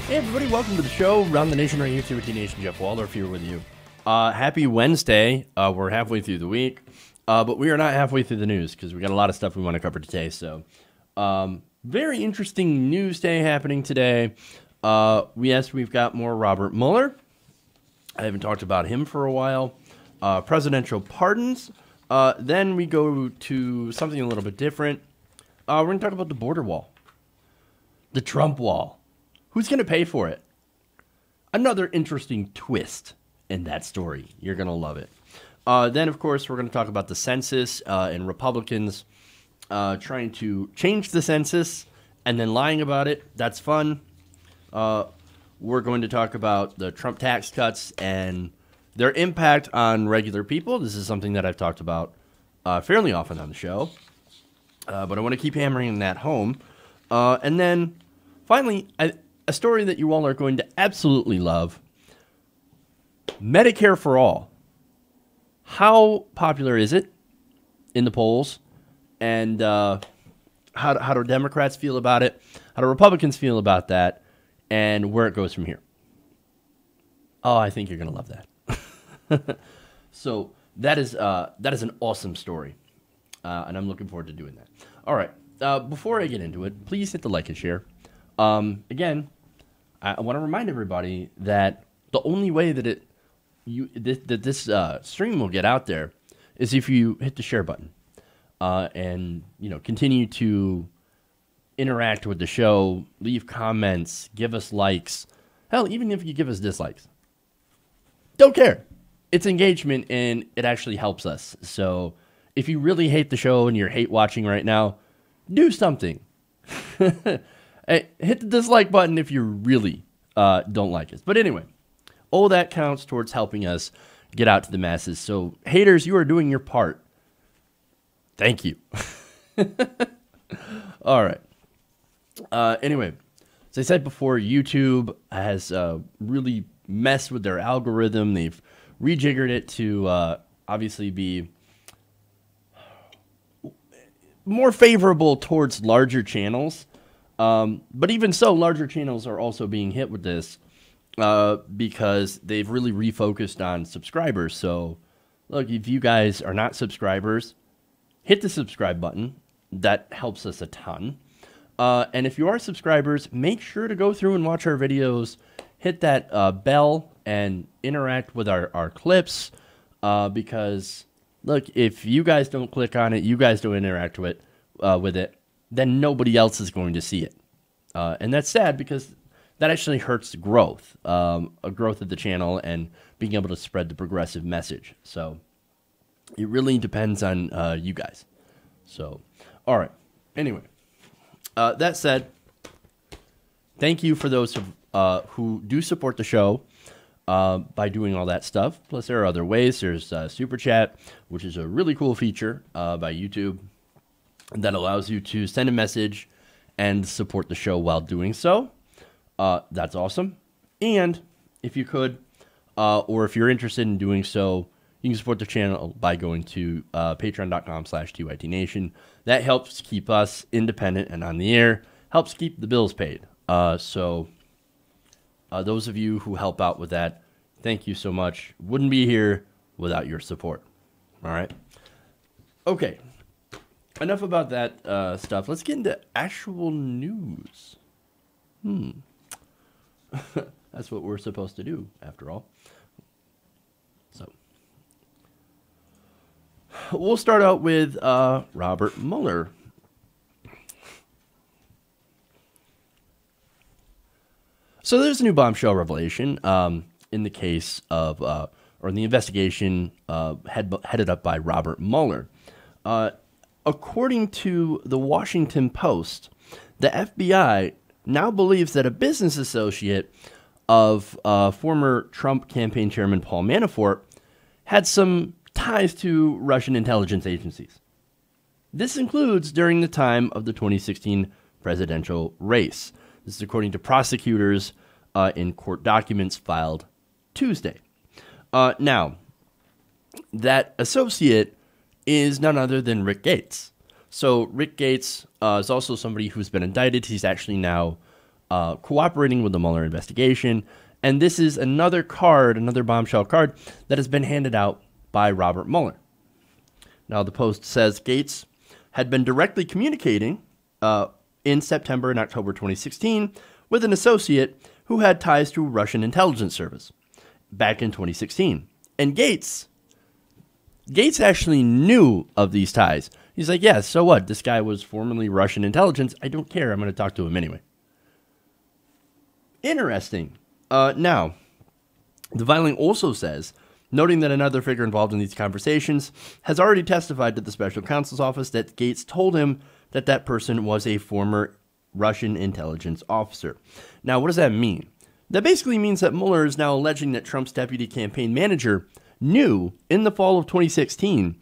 Hey everybody, welcome to the show. Round the Nation, right here, T Nation. Jeff Waldorf here with you. Happy Wednesday. We're halfway through the week, but we are not halfway through the news because we got a lot of stuff we want to cover today. So, very interesting news day happening today. We've got more Robert Mueller. I haven't talked about him for a while. Presidential pardons. Then we go to something a little bit different. We're going to talk about the border wall, the Trump wall. Who's going to pay for it? Another interesting twist in that story. You're going to love it. Then, of course, we're going to talk about the census and Republicans trying to change the census and then lying about it. That's fun. We're going to talk about the Trump tax cuts and their impact on regular people. This is something that I've talked about fairly often on the show. But I want to keep hammering that home. And then, finally, a story that you all are going to absolutely love. Medicare for all. How popular is it in the polls? And how do Democrats feel about it? How do Republicans feel about that? And where it goes from here. Oh, I think you're going to love that. So that is an awesome story. And I'm looking forward to doing that. All right. Before I get into it, please hit the like and share. Again, I want to remind everybody that the only way that this stream will get out there is if you hit the share button, and continue to interact with the show, leave comments, give us likes. Hell, even if you give us dislikes, don't care. It's engagement and it actually helps us. So if you really hate the show and you're hate watching right now, do something. Hey, hit the dislike button if you really don't like us. But anyway, all that counts towards helping us get out to the masses. So, haters, you are doing your part. Thank you. All right. Anyway, as I said before, YouTube has really messed with their algorithm. They've rejiggered it to obviously be more favorable towards larger channels. But even so, larger channels are also being hit with this because they've really refocused on subscribers. So, look, if you guys are not subscribers, hit the subscribe button. That helps us a ton. And if you are subscribers, make sure to go through and watch our videos. Hit that bell and interact with our clips because, look, if you guys don't click on it, you guys don't interact with it, then nobody else is going to see it. And that's sad because that actually hurts growth, growth of the channel and being able to spread the progressive message. So it really depends on you guys. So, all right. Anyway, that said, thank you for those who do support the show by doing all that stuff. Plus, there are other ways. There's Super Chat, which is a really cool feature by YouTube that allows you to send a message and support the show while doing so. That's awesome. And if you could, or if you're interested in doing so, you can support the channel by going to patreon.com/TYTNation. That helps keep us independent and on the air, helps keep the bills paid. So those of you who help out with that, thank you so much. Wouldn't be here without your support. All right. Okay. Enough about that stuff. Let's get into actual news. That's what we're supposed to do, after all. So, we'll start out with Robert Mueller. So there's a new bombshell revelation in the case of, or in the investigation headed up by Robert Mueller. According to the Washington Post, the FBI now believes that a business associate of former Trump campaign chairman Paul Manafort had some ties to Russian intelligence agencies. This includes during the time of the 2016 presidential race. This is according to prosecutors in court documents filed Tuesday. Now, that associate is none other than Rick Gates. So Rick Gates is also somebody who's been indicted. He's actually now cooperating with the Mueller investigation. And this is another card, another bombshell card that has been handed out by Robert Mueller. Now, the Post says Gates had been directly communicating in September and October 2016 with an associate who had ties to a Russian intelligence service back in 2016. And Gates actually knew of these ties. He's like, yeah, so what? This guy was formerly Russian intelligence. I don't care. I'm going to talk to him anyway. Interesting. Now, the filing also says, noting that another figure involved in these conversations has already testified to the special counsel's office that Gates told him that that person was a former Russian intelligence officer. Now, what does that mean? That basically means that Mueller is now alleging that Trump's deputy campaign manager knew in the fall of 2016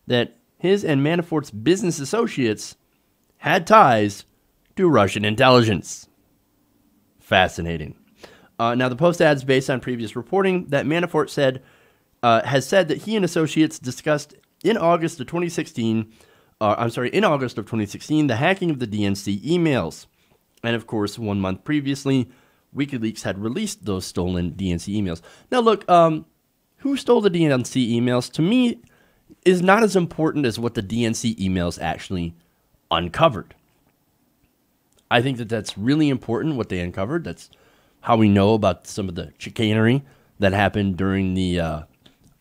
that his and Manafort's business associates had ties to Russian intelligence. Fascinating. Now, the Post adds, based on previous reporting, that Manafort has said that he and associates discussed in August of 2016, the hacking of the DNC emails. And of course, 1 month previously, WikiLeaks had released those stolen DNC emails. Now, look, who stole the DNC emails, to me, is not as important as what the DNC emails actually uncovered. I think that that's really important, what they uncovered. That's how we know about some of the chicanery that happened during the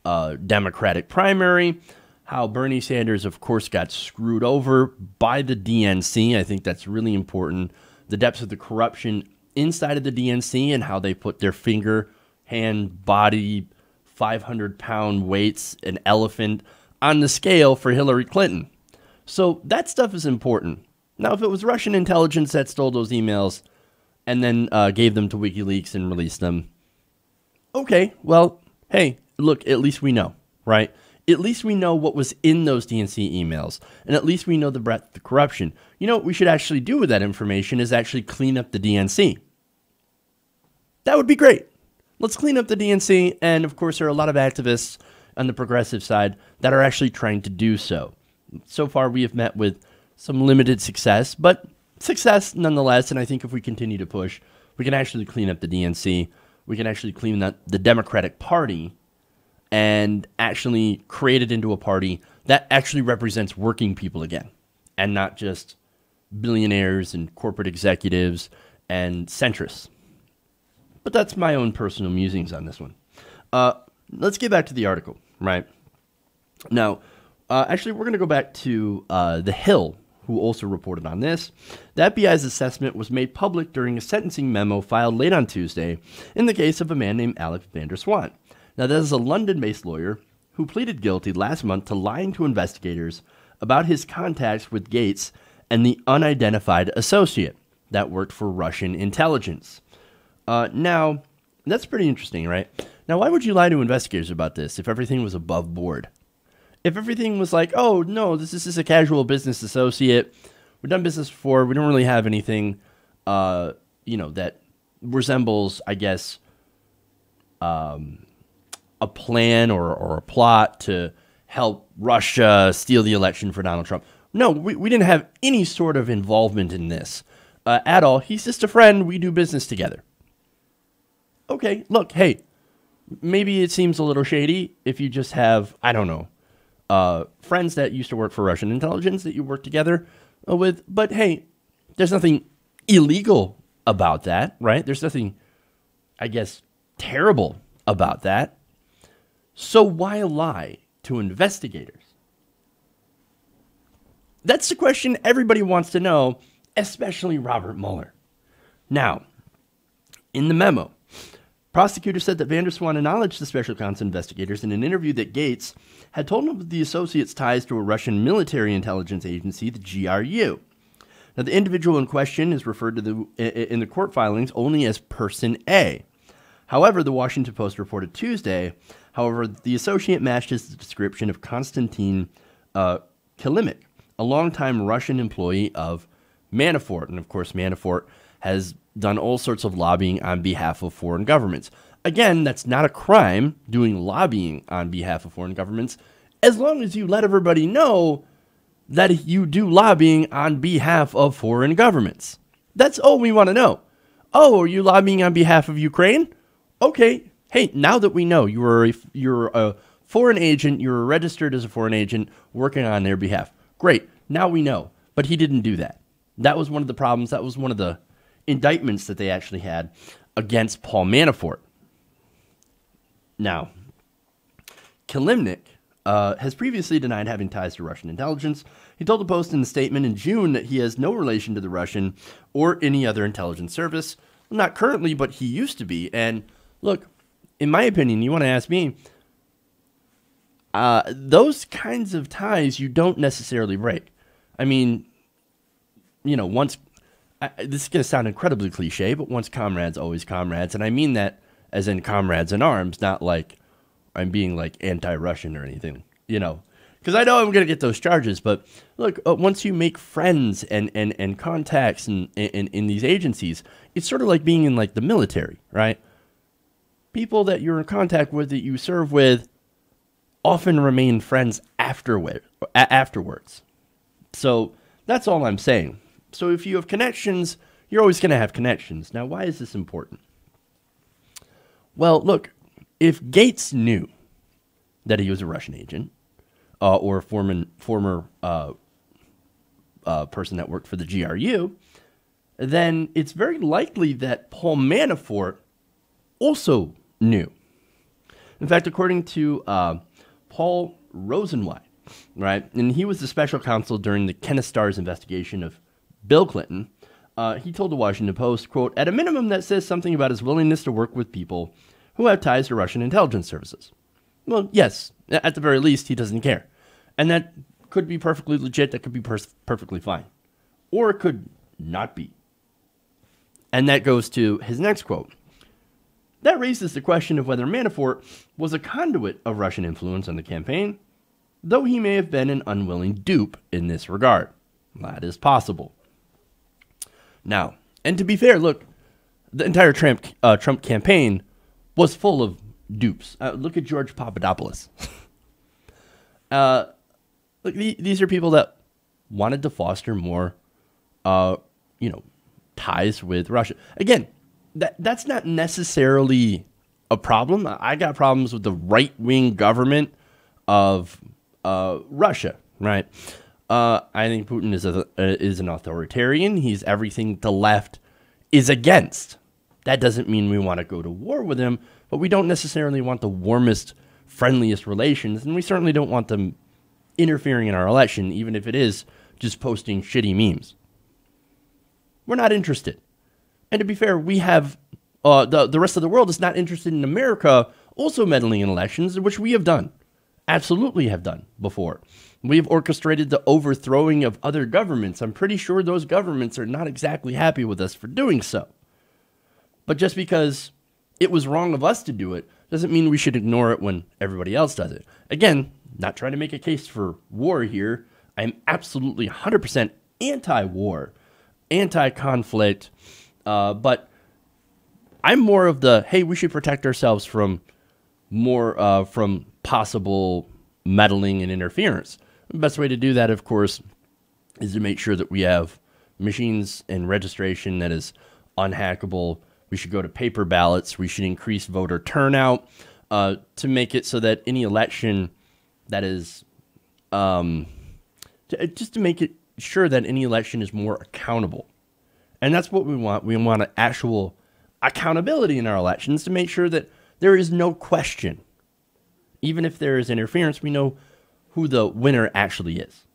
Democratic primary, how Bernie Sanders, of course, got screwed over by the DNC. I think that's really important. The depths of the corruption inside of the DNC and how they put their finger, hand, body, 500-pound weights, an elephant on the scale for Hillary Clinton. So that stuff is important. Now, if it was Russian intelligence that stole those emails and then gave them to WikiLeaks and released them, okay, well, hey, look, at least we know, right? At least we know what was in those DNC emails, and at least we know the breadth of the corruption. You know what we should actually do with that information is actually clean up the DNC. That would be great. Let's clean up the DNC, and of course there are a lot of activists on the progressive side that are actually trying to do so. So far we have met with some limited success, but success nonetheless, and I think if we continue to push, we can actually clean up the DNC, we can actually clean up the Democratic Party, and actually create it into a party that actually represents working people again, and not just billionaires and corporate executives and centrists. But that's my own personal musings on this one. Let's get back to the article, right? Now, actually, we're going to go back to The Hill, who also reported on this. The FBI's assessment was made public during a sentencing memo filed late on Tuesday in the case of a man named Alex van der Zwaan. Now, that is a London-based lawyer who pleaded guilty last month to lying to investigators about his contacts with Gates and the unidentified associate that worked for Russian intelligence. Now, that's pretty interesting, right? Now, why would you lie to investigators about this if everything was above board? If everything was like, oh, no, this is just a casual business associate. We've done business before. We don't really have anything, that resembles, I guess, a plan or a plot to help Russia steal the election for Donald Trump. No, we didn't have any sort of involvement in this at all. He's just a friend. We do business together. Okay, look, hey, maybe it seems a little shady if you just have, I don't know, friends that used to work for Russian intelligence that you work together with. But hey, there's nothing illegal about that, right? There's nothing, I guess, terrible about that. So why lie to investigators? That's the question everybody wants to know, especially Robert Mueller. Now, in the memo, prosecutors said that van der Zwaan acknowledged the special counsel investigators in an interview that Gates had told him of the associate's ties to a Russian military intelligence agency, the GRU. Now, the individual in question is referred to in the court filings only as Person A. However, the Washington Post reported Tuesday, the associate matched his description of Konstantin Kilimnik, a longtime Russian employee of Manafort. And of course, Manafort has done all sorts of lobbying on behalf of foreign governments. Again, that's not a crime, doing lobbying on behalf of foreign governments, as long as you let everybody know that you do lobbying on behalf of foreign governments. That's all we want to know. Oh, are you lobbying on behalf of Ukraine? Okay. Hey, now that we know you're a foreign agent, you're registered as a foreign agent working on their behalf. Great. Now we know. But he didn't do that. That was one of the problems. That was one of the indictments that they actually had against Paul Manafort. Now, Kilimnik has previously denied having ties to Russian intelligence. He told the Post in a statement in June that he has no relation to the Russian or any other intelligence service. Well, not currently, but he used to be. And look, in my opinion, you want to ask me, those kinds of ties you don't necessarily break. I mean, you know, this is going to sound incredibly cliche, but once comrades, always comrades. And I mean that as in comrades in arms, not like I'm being like anti-Russian or anything, you know, because I know I'm going to get those charges. But look, once you make friends and contacts in these agencies, it's sort of like being in like the military, right? People that you're in contact with, that you serve with, often remain friends afterwards. So that's all I'm saying. So if you have connections, you're always going to have connections. Now, why is this important? Well, look, if Gates knew that he was a Russian agent or a former person that worked for the GRU, then it's very likely that Paul Manafort also knew. In fact, according to Paul Rosenwein, right, and he was the special counsel during the Kenneth Starr's investigation of Bill Clinton, he told the Washington Post, quote, at a minimum that says something about his willingness to work with people who have ties to Russian intelligence services. Well, yes, at the very least, he doesn't care. And that could be perfectly legit. That could be perfectly fine. Or it could not be. And that goes to his next quote. That raises the question of whether Manafort was a conduit of Russian influence on the campaign, though he may have been an unwilling dupe in this regard. That is possible. Now, and to be fair, look, the entire Trump campaign was full of dupes. Look at George Papadopoulos. Look, these are people that wanted to foster more, ties with Russia. Again, that's not necessarily a problem. I got problems with the right-wing government of Russia, right? I think Putin is an authoritarian. He's everything the left is against. That doesn't mean we want to go to war with him, but we don't necessarily want the warmest, friendliest relations, and we certainly don't want them interfering in our election, even if it is just posting shitty memes. We're not interested. And to be fair, we have the rest of the world is not interested in America also meddling in elections, which we have done, absolutely have done before. We've orchestrated the overthrowing of other governments. I'm pretty sure those governments are not exactly happy with us for doing so. But just because it was wrong of us to do it doesn't mean we should ignore it when everybody else does it. Again, not trying to make a case for war here. I'm absolutely 100% anti-war, anti-conflict, but I'm more of the, hey, we should protect ourselves from possible meddling and interference. The best way to do that, of course, is to make sure that we have machines and registration that is unhackable. We should go to paper ballots. We should increase voter turnout to make it so that any election that is, just to make it sure that any election is more accountable. And that's what we want. We want actual accountability in our elections to make sure that there is no question. Even if there is interference, we know who the winner actually is.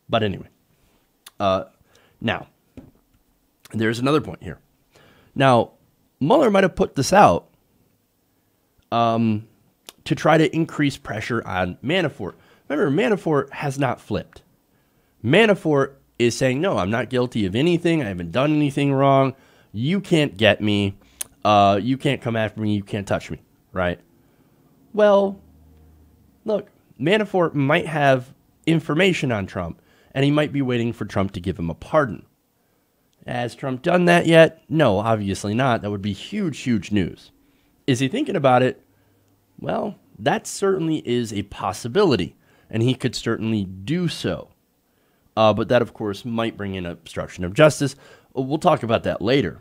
But anyway, now, there's another point here. Now, Mueller might have put this out to try to increase pressure on Manafort. Remember, Manafort has not flipped. Manafort is saying, no, I'm not guilty of anything. I haven't done anything wrong. You can't get me. You can't come after me. You can't touch me, right? Well, look, Manafort might have information on Trump, and he might be waiting for Trump to give him a pardon. Has Trump done that yet? No, obviously not. That would be huge, huge news. Is he thinking about it? Well, that certainly is a possibility, and he could certainly do so. But that, of course, might bring in obstruction of justice. We'll talk about that later.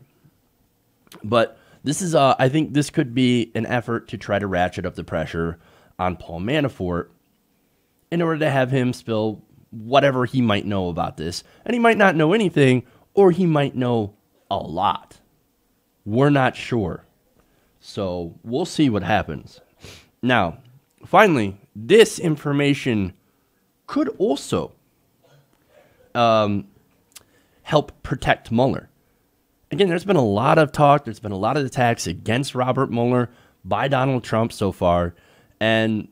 But this is, I think this could be an effort to try to ratchet up the pressure on Paul Manafort in order to have him spill whatever he might know about this. And he might not know anything, or he might know a lot. We're not sure. So we'll see what happens. Now, finally, this information could also help protect Mueller. Again, there's been a lot of talk. There's been a lot of attacks against Robert Mueller by Donald Trump so far. And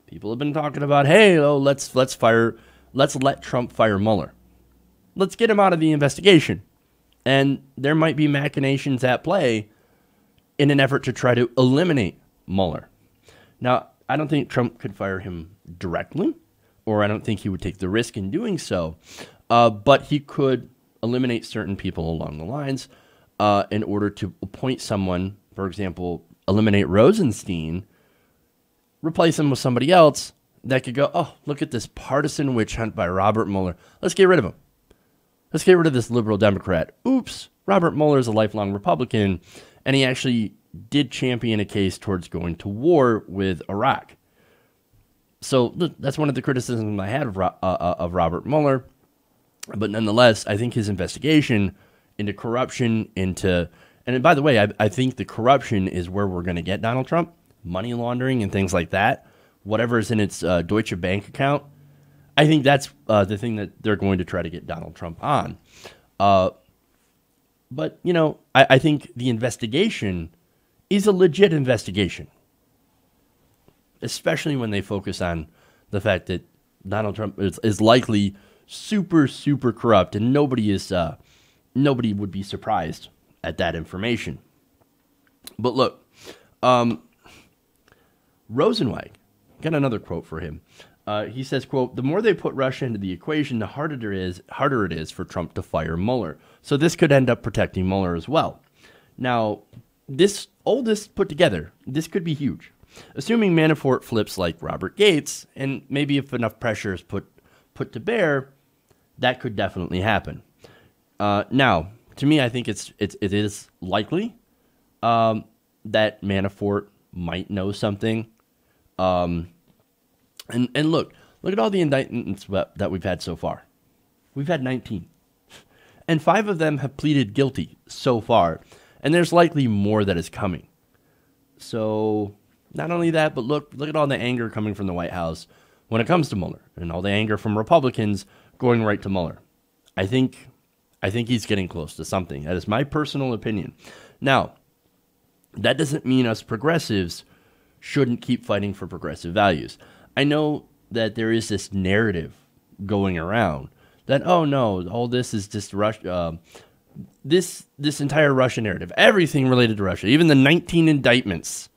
people have been talking about, hey, let's let Trump fire Mueller. Let's get him out of the investigation. And there might be machinations at play in an effort to try to eliminate Mueller. Now, I don't think Trump could fire him directly, or I don't think he would take the risk in doing so. But he could eliminate certain people along the lines in order to appoint someone, for example, eliminate Rosenstein, replace him with somebody else that could go, oh, look at this partisan witch hunt by Robert Mueller. Let's get rid of him. Let's get rid of this liberal Democrat. Oops, Robert Mueller is a lifelong Republican, and he actually did champion a case towards going to war with Iraq. So that's one of the criticisms I had of Robert Mueller. But nonetheless, I think his investigation into corruption, and by the way, I think the corruption is where we're going to get Donald Trump, money laundering and things like that, whatever is in its Deutsche Bank account. I think that's the thing that they're going to try to get Donald Trump on. But, I think the investigation is a legit investigation, especially when they focus on the fact that Donald Trump is likely super, super corrupt, and nobody would be surprised at that information. But look, Rosenweig, got another quote for him. He says, quote, "The more they put Russia into the equation, the harder it is for Trump to fire Mueller. So this could end up protecting Mueller as well." Now, all this put together, this could be huge. Assuming Manafort flips like Robert Gates, and maybe if enough pressure is put to bear, that could definitely happen. Now, to me, I think it is likely that Manafort might know something. And look at all the indictments that we've had so far. We've had 19. And 5 of them have pleaded guilty so far. And there's likely more that is coming. So, not only that, but look at all the anger coming from the White House when it comes to Mueller. And all the anger from Republicans going right to Mueller. I think he's getting close to something. That is my personal opinion. Now, that doesn't mean us progressives shouldn't keep fighting for progressive values. I know that there is this narrative going around that, oh no, all this is just Russia. This entire Russia narrative, everything related to Russia, even the 19 indictments,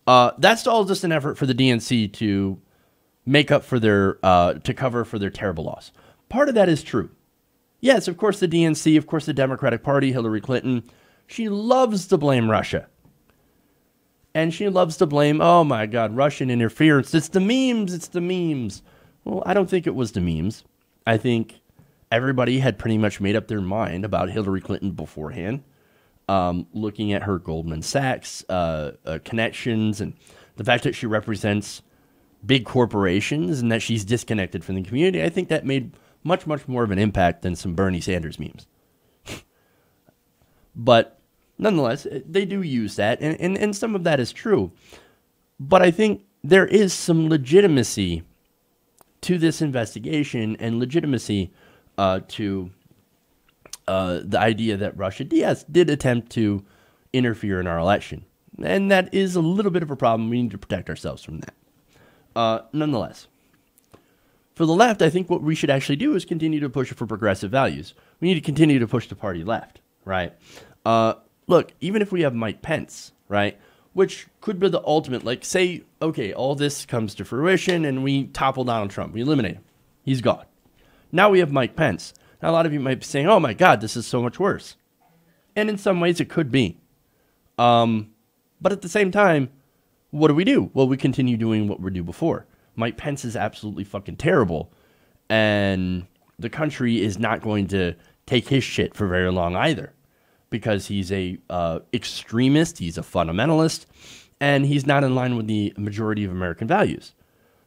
that's all just an effort for the DNC to make up for to cover for their terrible loss. Part of that is true. Yes, of course the DNC, of course the Democratic Party, Hillary Clinton, she loves to blame Russia. And she loves to blame, oh my God, Russian interference. It's the memes. Well, I don't think it was the memes. I think everybody had pretty much made up their mind about Hillary Clinton beforehand, looking at her Goldman Sachs connections and the fact that she represents big corporations and that she's disconnected from the community. I think that made much, much more of an impact than some Bernie Sanders memes. But nonetheless, they do use that, and some of that is true. But I think there is some legitimacy to this investigation and legitimacy to the idea that Russia, yes, did attempt to interfere in our election. And that is a little bit of a problem. We need to protect ourselves from that. Nonetheless, for the left, I think what we should actually do is continue to push for progressive values. We need to continue to push the party left, right? Look, even if we have Mike Pence, right, which could be the ultimate, like, say, okay, all this comes to fruition and we topple Donald Trump. We eliminate him. He's gone. Now we have Mike Pence. Now, a lot of you might be saying, oh, my God, this is so much worse. And in some ways, it could be. But at the same time, what do? Well, we continue doing what we do before. Mike Pence is absolutely fucking terrible. And the country is not going to take his shit for very long either. because he's a extremist, he's a fundamentalist, and he's not in line with the majority of American values.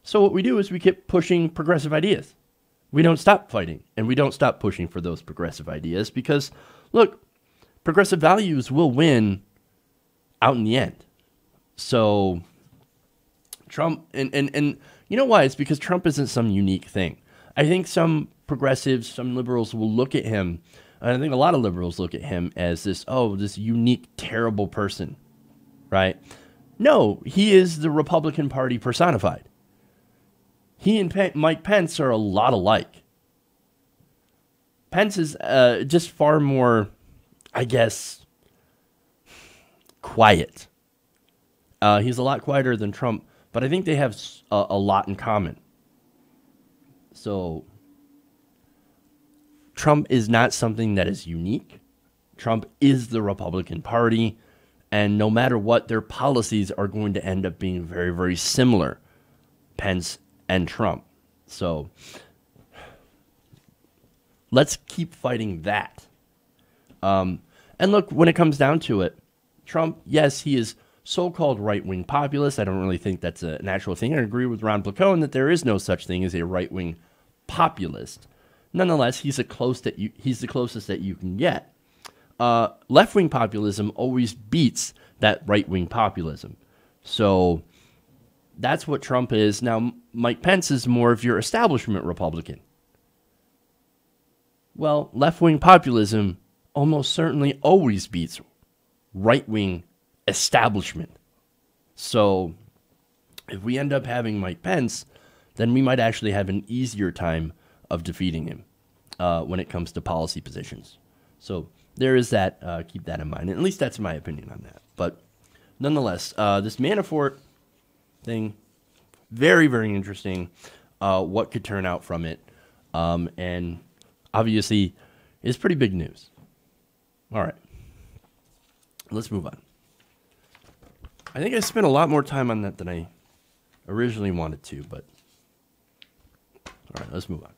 So what we do is we keep pushing progressive ideas. We don't stop fighting, and we don't stop pushing for those progressive ideas because, look, progressive values will win out in the end. So Trump, and you know why? It's because Trump isn't some unique thing. I think some progressives, some liberals will look at him, and I think a lot of liberals look at him as this unique, terrible person, right? No, he is the Republican Party personified. He and Mike Pence are a lot alike. Pence is just far more, I guess, quiet. He's a lot quieter than Trump, but I think they have a lot in common. So Trump is not something that is unique. Trump is the Republican Party, and no matter what, their policies are going to end up being very, very similar, Pence and Trump. So let's keep fighting that. And look, when it comes down to it, Trump, yes, he is so-called right-wing populist. I don't really think that's an actual thing. I agree with Ron Placone that there is no such thing as a right-wing populist. Nonetheless, he's the closest that you can get. Left-wing populism always beats that right-wing populism. So that's what Trump is. Now, Mike Pence is more of your establishment Republican. Well, left-wing populism almost certainly always beats right-wing establishment. So if we end up having Mike Pence, then we might actually have an easier time of defeating him when it comes to policy positions. So there is that. Keep that in mind. And at least that's my opinion on that. But nonetheless, this Manafort thing, very, very interesting. What could turn out from it. And obviously, it's pretty big news. All right. Let's move on. I think I spent a lot more time on that than I originally wanted to, but all right, let's move on.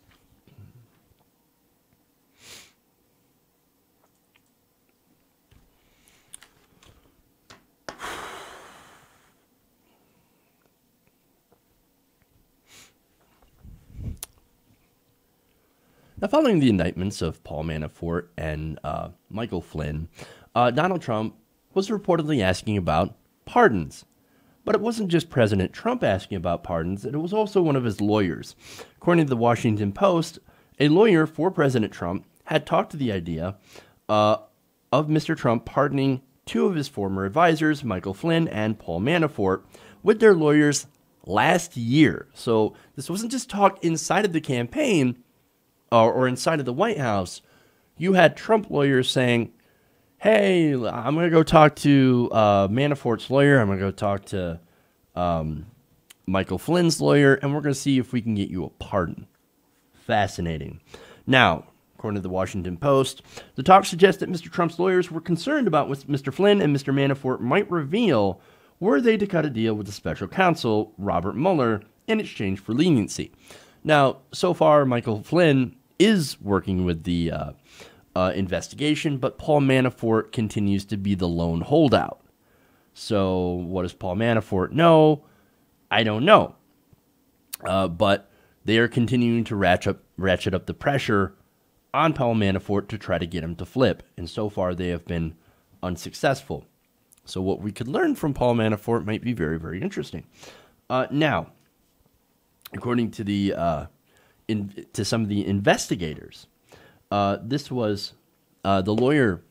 Now, following the indictments of Paul Manafort and Michael Flynn, Donald Trump was reportedly asking about pardons. But it wasn't just President Trump asking about pardons, it was also one of his lawyers. According to the Washington Post, a lawyer for President Trump had talked to the idea of Mr. Trump pardoning two of his former advisors, Michael Flynn and Paul Manafort, with their lawyers last year. So this wasn't just talk inside of the campaign or inside of the White House. You had Trump lawyers saying, hey, I'm going to go talk to Manafort's lawyer. I'm going to go talk to Michael Flynn's lawyer, and we're going to see if we can get you a pardon. Fascinating. Now, according to the Washington Post, the talk suggests that Mr. Trump's lawyers were concerned about what Mr. Flynn and Mr. Manafort might reveal were they to cut a deal with the special counsel, Robert Mueller, in exchange for leniency. Now, so far, Michael Flynn is working with the investigation, but Paul Manafort continues to be the lone holdout. So what does Paul Manafort know? I don't know. But they are continuing to ratchet up the pressure on Paul Manafort to try to get him to flip. And so far they have been unsuccessful. So what we could learn from Paul Manafort might be very, very interesting. Now, according to to some of the investigators, this was the lawyer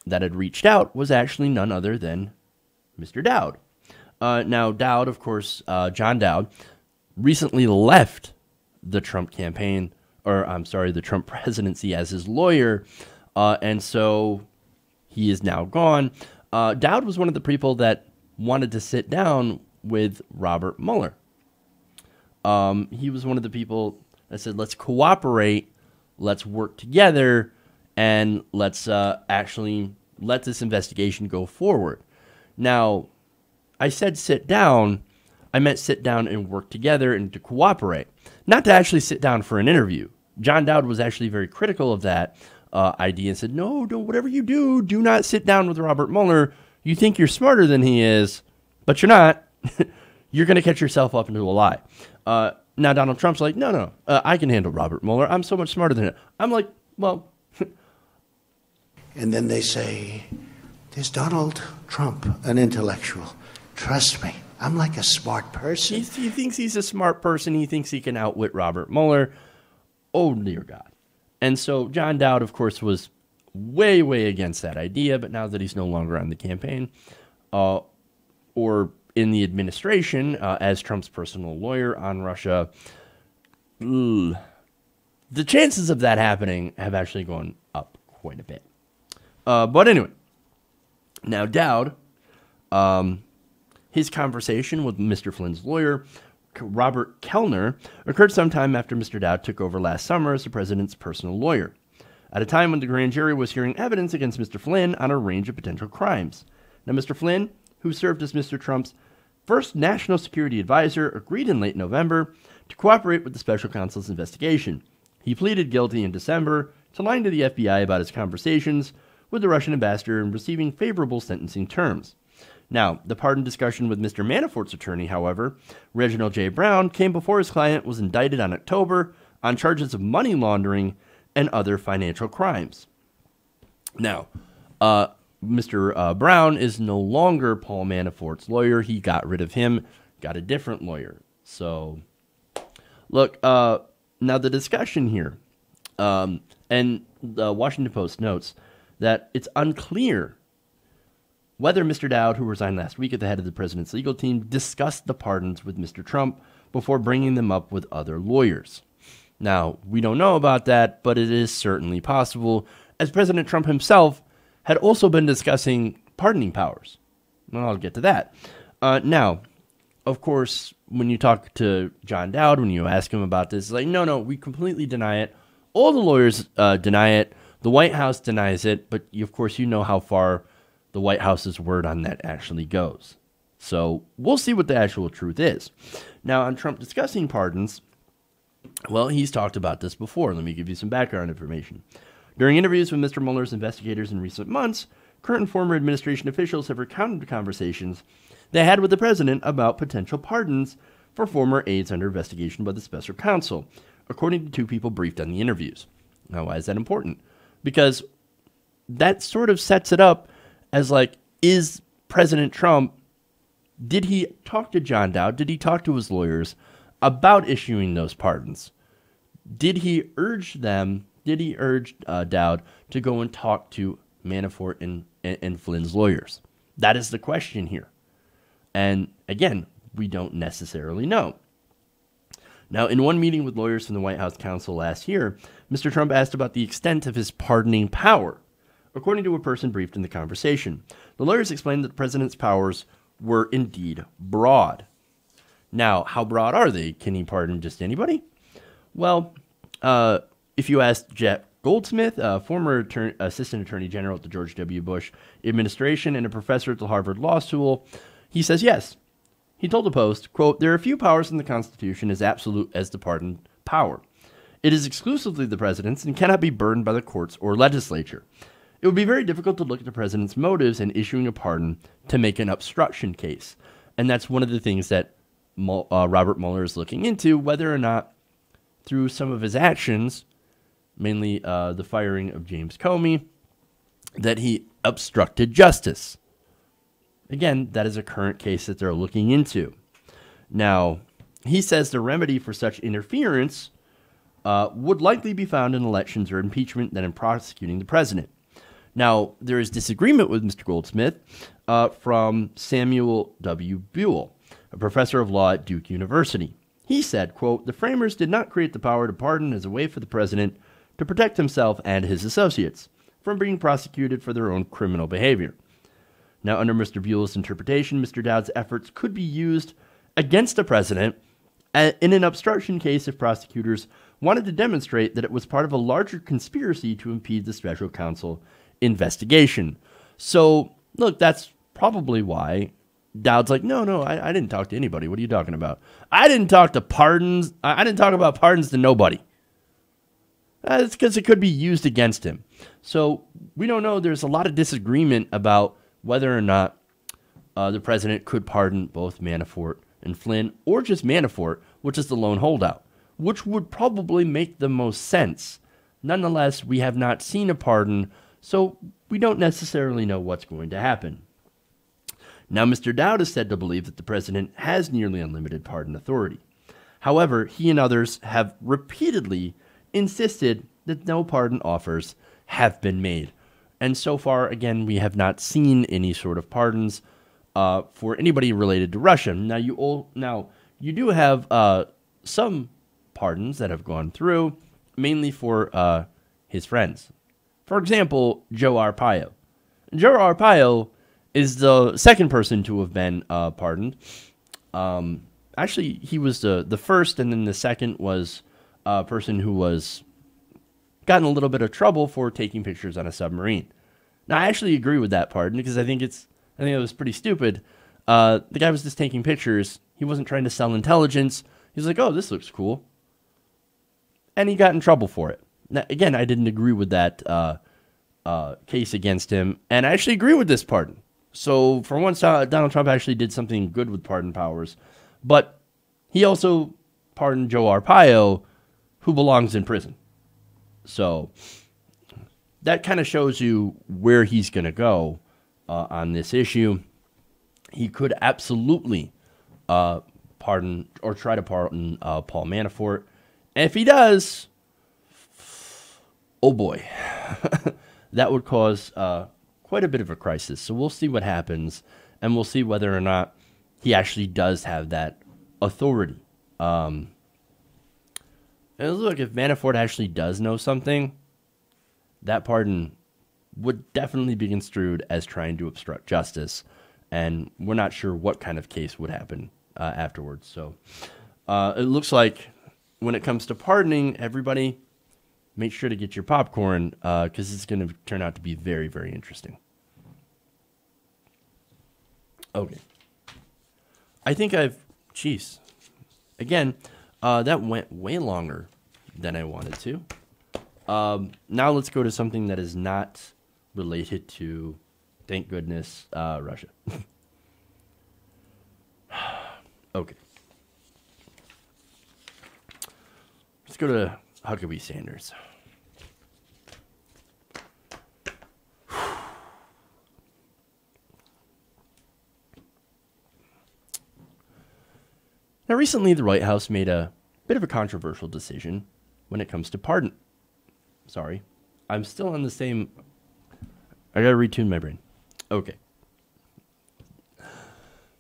that had reached out was actually none other than Mr. Dowd. Now, Dowd, of course, John Dowd, recently left the Trump campaign, the Trump presidency as his lawyer, and so he is now gone. Dowd was one of the people that wanted to sit down with Robert Mueller. He was one of the people that said, let's cooperate, let's work together, and let's actually let this investigation go forward. Now, I said sit down, I meant sit down and work together and to cooperate, not to actually sit down for an interview. John Dowd was actually very critical of that idea and said, no, don't, whatever you do, do not sit down with Robert Mueller. You think you're smarter than he is, but you're not. You're going to catch yourself up into a lie. Now Donald Trump's like, no, I can handle Robert Mueller. I'm so much smarter than him. I'm like, well. And then they say, there's Donald Trump, an intellectual. Trust me, I'm like a smart person. He thinks he's a smart person. He thinks he can outwit Robert Mueller. Oh, dear God. And so John Dowd, of course, was way, way against that idea. But now that he's no longer on the campaign or in the administration as Trump's personal lawyer on Russia, the chances of that happening have actually gone up quite a bit. But anyway, now Dowd, his conversation with Mr. Flynn's lawyer, Robert Kellner, occurred sometime after Mr. Dowd took over last summer as the president's personal lawyer, at a time when the grand jury was hearing evidence against Mr. Flynn on a range of potential crimes. Now, Mr. Flynn, who served as Mr. Trump's first national security advisor, agreed in late November to cooperate with the special counsel's investigation. He pleaded guilty in December to lying to the FBI about his conversations with the Russian ambassador and receiving favorable sentencing terms. Now, the pardon discussion with Mr. Manafort's attorney, however, Reginald J. Brown, came before his client was indicted on October on charges of money laundering and other financial crimes. Now, Mr. Brown is no longer Paul Manafort's lawyer. He got rid of him, got a different lawyer. So, look, now the discussion here, and the Washington Post notes that it's unclear whether Mr. Dowd, who resigned last week at the head of the president's legal team, discussed the pardons with Mr. Trump before bringing them up with other lawyers. Now, we don't know about that, but it is certainly possible, as President Trump himself had also been discussing pardoning powers. Well, I'll get to that. Now, of course, when you talk to John Dowd, when you ask him about this, it's like, no, we completely deny it. All the lawyers deny it. The White House denies it, but of course you know how far the White House's word on that actually goes. So we'll see what the actual truth is. Now, on Trump discussing pardons, well, he's talked about this before. Let me give you some background information. During interviews with Mr. Mueller's investigators in recent months, current and former administration officials have recounted conversations they had with the president about potential pardons for former aides under investigation by the special counsel, according to two people briefed on the interviews. Now, why is that important? Because that sort of sets it up as like, is President Trump, did he talk to John Dowd? Did he talk to his lawyers about issuing those pardons? Did he urge them, Dowd to go and talk to Manafort and Flynn's lawyers? That is the question here. And again, we don't necessarily know. Now, in one meeting with lawyers from the White House counsel last year, Mr. Trump asked about the extent of his pardoning power. According to a person briefed in the conversation, the lawyers explained that the president's powers were indeed broad. Now, how broad are they? Can he pardon just anybody? Well, if you ask Jeff Goldsmith, a former assistant attorney general at the George W. Bush administration and a professor at the Harvard Law School, he says yes. He told the Post, quote, "There are few powers in the Constitution as absolute as the pardon power. It is exclusively the president's and cannot be burdened by the courts or legislature. It would be very difficult to look at the president's motives in issuing a pardon to make an obstruction case." And that's one of the things that Robert Mueller is looking into, whether or not through some of his actions, mainly the firing of James Comey, that he obstructed justice. Again, that is a current case that they're looking into. Now, he says the remedy for such interference would likely be found in elections or impeachment than in prosecuting the president. Now, there is disagreement with Mr. Goldsmith from Samuel W. Buell, a professor of law at Duke University. He said, quote, "The framers did not create the power to pardon as a way for the president to protect himself and his associates from being prosecuted for their own criminal behavior." Now, under Mr. Buell's interpretation, Mr. Dowd's efforts could be used against the president in an obstruction case if prosecutors wanted to demonstrate that it was part of a larger conspiracy to impede the special counsel investigation. So, look, that's probably why Dowd's like, no, I didn't talk to anybody. What are you talking about? I didn't talk to pardons. I didn't talk about pardons to nobody. It's because it could be used against him. So we don't know. There's a lot of disagreement about whether or not the president could pardon both Manafort and Flynn, or just Manafort, which is the lone holdout, which would probably make the most sense. Nonetheless, we have not seen a pardon, so we don't necessarily know what's going to happen. Now, Mr. Dowd is said to believe that the president has nearly unlimited pardon authority. However, he and others have repeatedly insisted that no pardon offers have been made. And so far, again, we have not seen any sort of pardons for anybody related to Russia. Now, you do have some pardons that have gone through, mainly for his friends. For example, Joe Arpaio. Joe Arpaio is the second person to have been pardoned. Actually, he was the first, and then the second was a person who was gotten a little bit of trouble for taking pictures on a submarine. Now, I actually agree with that pardon because I think it was pretty stupid. The guy was just taking pictures. He wasn't trying to sell intelligence. He was like, "Oh, this looks cool," and he got in trouble for it. Now, again, I didn't agree with that case against him, and I actually agree with this pardon. So, for once, Donald Trump actually did something good with pardon powers, but he also pardoned Joe Arpaio, who belongs in prison. So, that kind of shows you where he's going to go on this issue. He could absolutely pardon or try to pardon Paul Manafort. And if he does, oh boy, that would cause quite a bit of a crisis. So we'll see what happens, and we'll see whether or not he actually does have that authority. And look, if Manafort actually does know something, that pardon would definitely be construed as trying to obstruct justice, and we're not sure what kind of case would happen afterwards. So it looks like when it comes to pardoning, everybody, make sure to get your popcorn because it's going to turn out to be very, very interesting. Okay. I think again, that went way longer than I wanted to. Now let's go to something that is not related to, thank goodness, Russia. Okay. Let's go to Huckabee Sanders. Now, recently, the White House made a bit of a controversial decision when it comes to pardon. Sorry, I'm still on the same. I gotta retune my brain. Okay.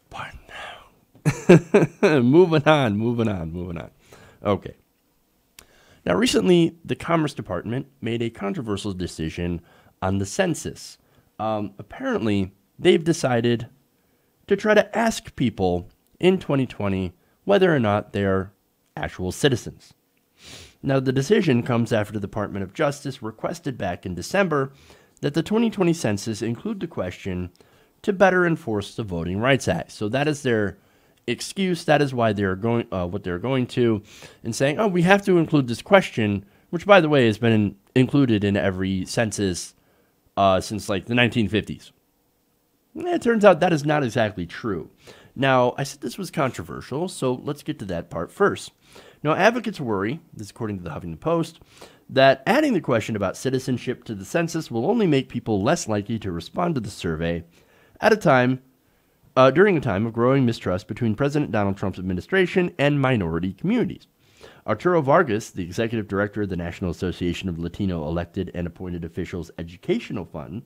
Pardon now. Moving on. Okay. Now, recently, the Commerce Department made a controversial decision on the census. Apparently, they've decided to try to ask people in 2020 whether or not they're actual citizens. Now, the decision comes after the Department of Justice requested back in December that the 2020 census include the question to better enforce the Voting Rights Act. So that is their excuse. That is why they're going, what they're going to, and saying, oh, we have to include this question, which, by the way, has been included in every census since like the 1950s. It turns out that is not exactly true. Now, I said this was controversial, so let's get to that part first. Now, advocates worry, this is according to the Huffington Post, that adding the question about citizenship to the census will only make people less likely to respond to the survey at a time, during a time of growing mistrust between President Donald Trump's administration and minority communities. Arturo Vargas, the executive director of the National Association of Latino Elected and Appointed Officials Educational Fund,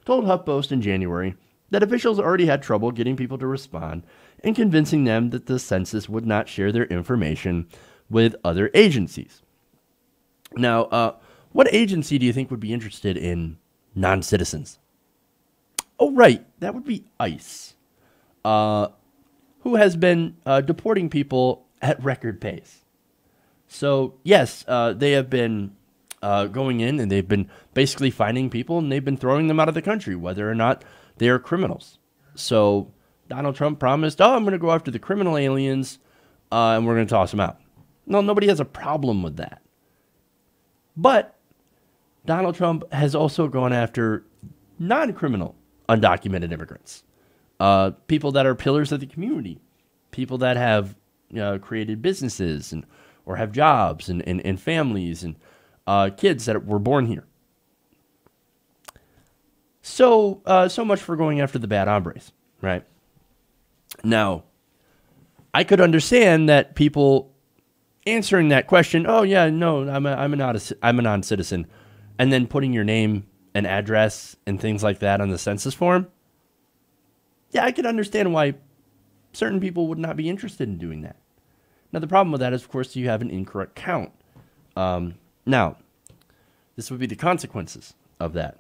told HuffPost in January that officials already had trouble getting people to respond and convincing them that the census would not share their information with other agencies. Now, what agency do you think would be interested in non-citizens? Oh, right, that would be ICE, who has been deporting people at record pace. So, yes, they have been going in and they've been basically finding people and they've been throwing them out of the country, whether or not they are criminals. So Donald Trump promised, I'm going to go after the criminal aliens and we're going to toss them out. No, nobody has a problem with that. But Donald Trump has also gone after non-criminal undocumented immigrants, people that are pillars of the community, people that have created businesses or have jobs and families and kids that were born here. So much for going after the bad hombres, right? Now, I could understand that people answering that question, oh yeah, no, I'm a non-citizen, and then putting your name and address and things like that on the census form. Yeah, I could understand why certain people would not be interested in doing that. Now, the problem with that is, of course, you have an incorrect count. Now, this would be the consequences of that.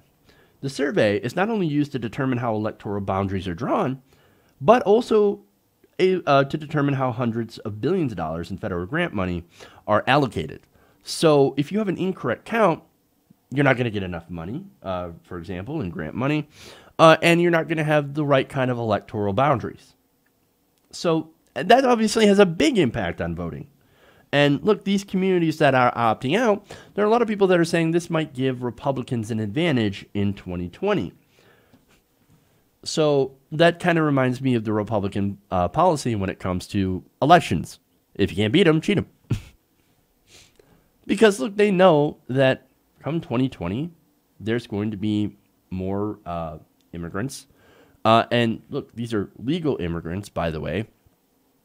The survey is not only used to determine how electoral boundaries are drawn, but also to determine how hundreds of billions of dollars in federal grant money are allocated. So if you have an incorrect count, you're not going to get enough money, for example, in grant money, and you're not going to have the right kind of electoral boundaries. So that obviously has a big impact on voting. And look, these communities that are opting out, there are a lot of people that are saying this might give Republicans an advantage in 2020. So that kind of reminds me of the Republican policy when it comes to elections. If you can't beat them, cheat them. Because, look, they know that come 2020, there's going to be more immigrants. And, look, these are legal immigrants, by the way.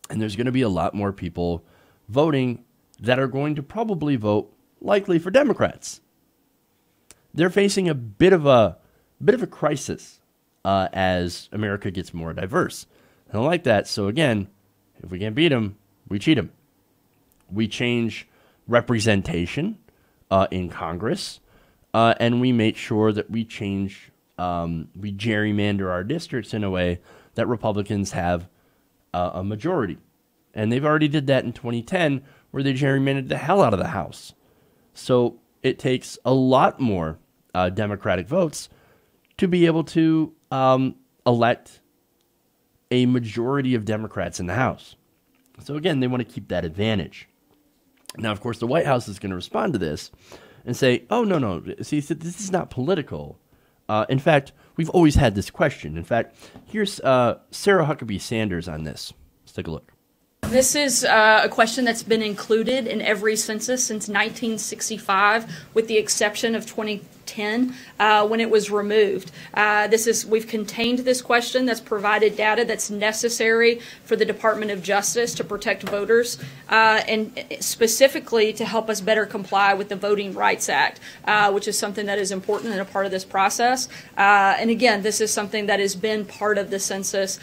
And there's going to be a lot more people voting that are going to probably vote likely for Democrats. They're facing a bit of a crisis as America gets more diverse. I don't like that. So again, if we can't beat them, we cheat them. We change representation in Congress, and we make sure that we gerrymander our districts in a way that Republicans have a majority. And they've already did that in 2010, where they gerrymandered the hell out of the House. So it takes a lot more Democratic votes to be able to elect a majority of Democrats in the House. So again, they want to keep that advantage. Now, of course, the White House is going to respond to this and say, oh, no, see, this is not political. In fact, we've always had this question. In fact, here's Sarah Huckabee Sanders on this. Let's take a look. This is a question that's been included in every census since 1965, with the exception of 2010 when it was removed. We've contained this question that's provided data that's necessary for the Department of Justice to protect voters and specifically to help us better comply with the Voting Rights Act, which is something that is important and a part of this process. And again, this is something that has been part of the census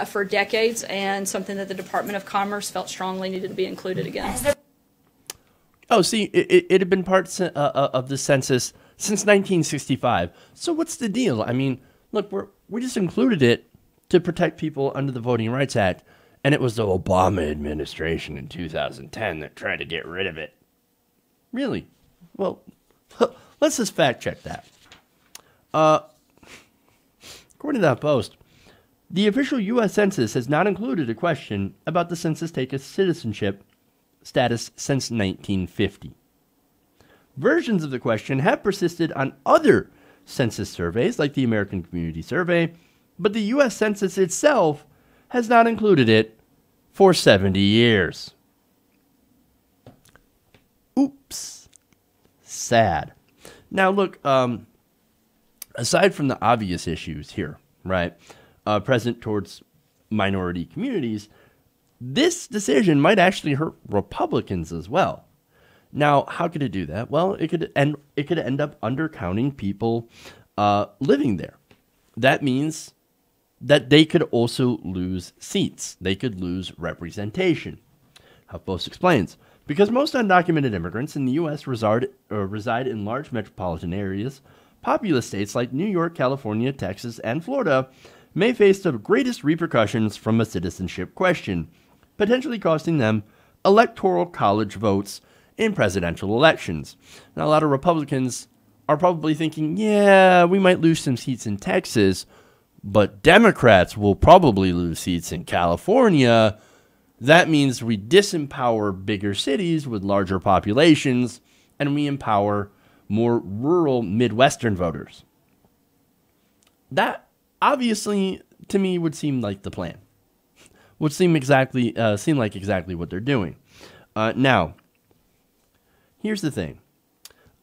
for decades and something that the Department of Commerce felt strongly needed to be included again. Oh, see, it had been part of the census since 1965. So what's the deal? I mean, look, we just included it to protect people under the Voting Rights Act, and it was the Obama administration in 2010 that tried to get rid of it. Really? Well, let's just fact check that. According to that post, the official U.S. Census has not included a question about the census taker's citizenship status since 1950. Versions of the question have persisted on other census surveys, like the American Community Survey, but the U.S. Census itself has not included it for 70 years. Oops. Sad. Now, look, aside from the obvious issues here, right, present towards minority communities, this decision might actually hurt Republicans as well. Now, how could it do that? Well, it could end up undercounting people living there. That means that they could also lose seats. They could lose representation. HuffPost explains, because most undocumented immigrants in the U.S. reside in large metropolitan areas, populous states like New York, California, Texas, and Florida may face the greatest repercussions from a citizenship question, potentially costing them electoral college votes in presidential elections. Now, a lot of Republicans are probably thinking, yeah, we might lose some seats in Texas, but Democrats will probably lose seats in California. That means we disempower bigger cities with larger populations, and we empower more rural Midwestern voters. That obviously, to me, would seem like the plan. Would seem like exactly what they're doing. Now, here's the thing.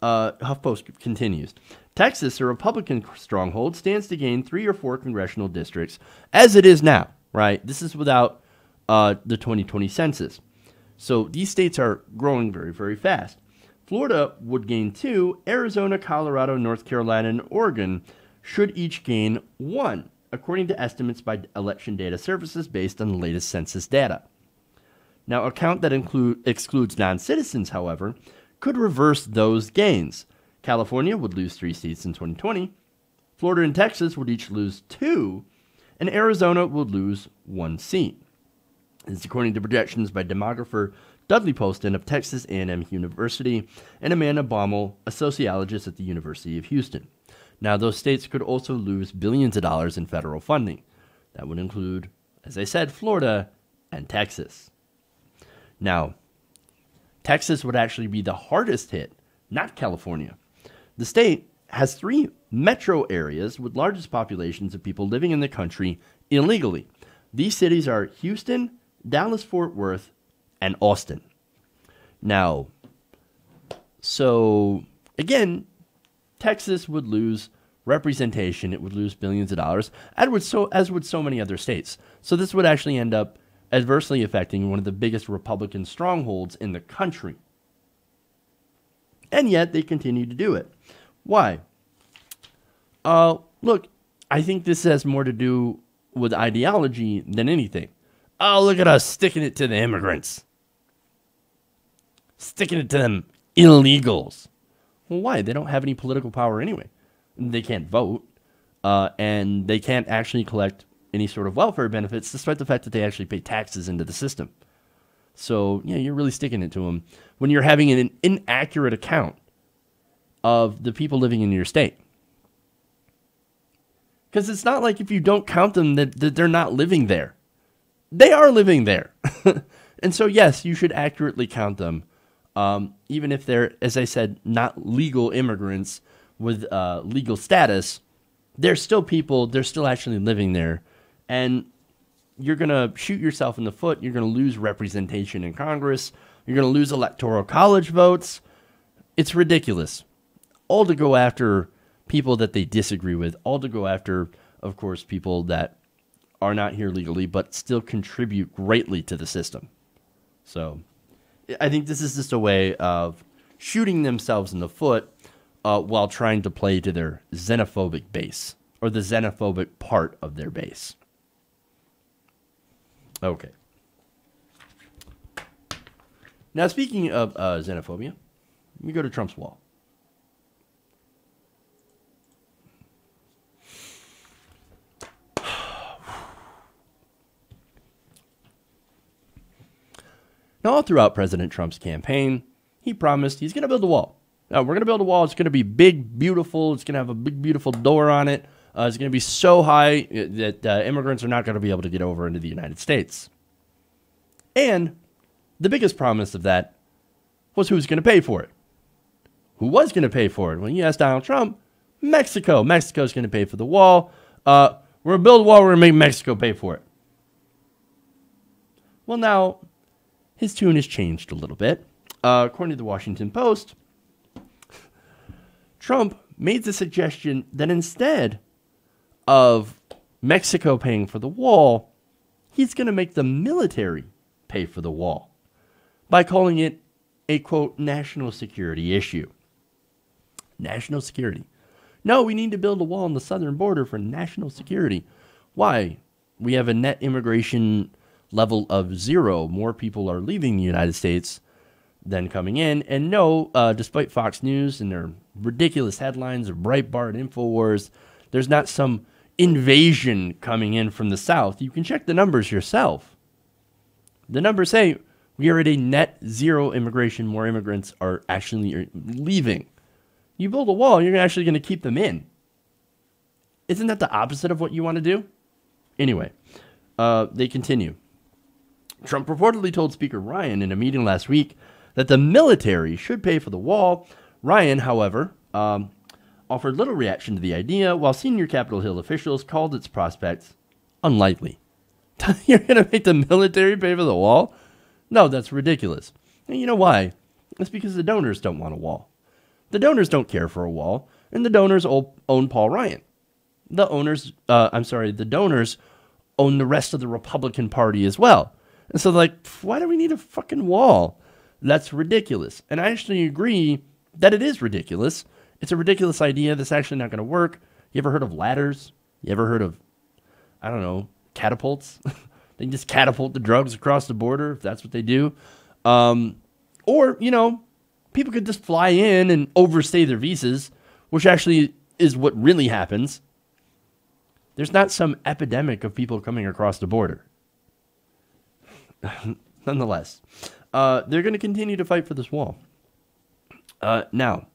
HuffPost continues. Texas, a Republican stronghold, stands to gain 3 or 4 congressional districts as it is now, right? This is without the 2020 census. So these states are growing very, very fast. Florida would gain 2. Arizona, Colorado, North Carolina, and Oregon should each gain 1, according to estimates by Election Data Services based on the latest census data. Now, a count that excludes non-citizens, however, could reverse those gains. California would lose 3 seats in 2020. Florida and Texas would each lose 2, and Arizona would lose 1 seat. This is according to projections by demographer Dudley Poston of Texas A&M University and Amanda Baumel, a sociologist at the University of Houston. Now, those states could also lose billions of dollars in federal funding. That would include, as I said, Florida and Texas. Now, Texas would actually be the hardest hit, not California. The state has 3 metro areas with largest populations of people living in the country illegally. These cities are Houston, Dallas-Fort Worth, and Austin. Now, so again, Texas would lose representation. It would lose billions of dollars, as would so many other states. So this would actually end up adversely affecting one of the biggest Republican strongholds in the country. And yet they continue to do it. Why? Look, I think this has more to do with ideology than anything. Oh, look at us sticking it to the immigrants. Sticking it to them illegals. Well, why? They don't have any political power anyway. They can't vote, and they can't actually collect any sort of welfare benefits, despite the fact that they actually pay taxes into the system. So, yeah, you're really sticking it to them when you're having an inaccurate account of the people living in your state. Because it's not like if you don't count them that they're not living there. They are living there. And so, yes, you should accurately count them. Even if they're, as I said, not legal immigrants with legal status, they're still people, they're still actually living there. And you're going to shoot yourself in the foot. You're going to lose representation in Congress. You're going to lose electoral college votes. It's ridiculous. All to go after people that they disagree with. All to go after, of course, people that are not here legally, but still contribute greatly to the system. So I think this is just a way of shooting themselves in the foot while trying to play to their xenophobic base, or the xenophobic part of their base. Okay. Now, speaking of xenophobia, we go to Trump's wall. Now, all throughout President Trump's campaign, he promised he's going to build a wall. Now, we're going to build a wall. It's going to be big, beautiful. It's going to have a big, beautiful door on it. It's going to be so high that immigrants are not going to be able to get over into the United States. And the biggest promise of that was who's going to pay for it. Who was going to pay for it? Well, you ask Donald Trump, Mexico. Mexico's going to pay for the wall. We're going to build a wall. We're going to make Mexico pay for it. Well, now, his tune has changed a little bit. According to the Washington Post, Trump made the suggestion that instead of Mexico paying for the wall, he's going to make the military pay for the wall by calling it a, quote, national security issue. National security. No, we need to build a wall on the southern border for national security. Why? We have a net immigration level of 0. More people are leaving the United States than coming in. And no, despite Fox News and their ridiculous headlines of Breitbart, InfoWars, there's not some invasion coming in from the South. You can check the numbers yourself. The numbers say we are at a net 0 immigration. More immigrants are actually leaving. You build a wall, you're actually going to keep them in. Isn't that the opposite of what you want to do? Anyway, they continue. Trump reportedly told Speaker Ryan in a meeting last week that the military should pay for the wall. Ryan, however, offered little reaction to the idea, while senior Capitol Hill officials called its prospects unlikely. You're going to make the military pay for the wall? No, that's ridiculous. And you know why? It's because the donors don't want a wall. The donors don't care for a wall, and the donors own Paul Ryan. The donors own the rest of the Republican Party as well. And so, like, why do we need a fucking wall? That's ridiculous. And I actually agree that it is ridiculous. It's a ridiculous idea that's actually not going to work. You ever heard of ladders? You ever heard of, I don't know, catapults? They can just catapult the drugs across the border if that's what they do. Or, you know, people could just fly in and overstay their visas, which actually is what really happens. There's not some epidemic of people coming across the border. Nonetheless, they're going to continue to fight for this wall. Now,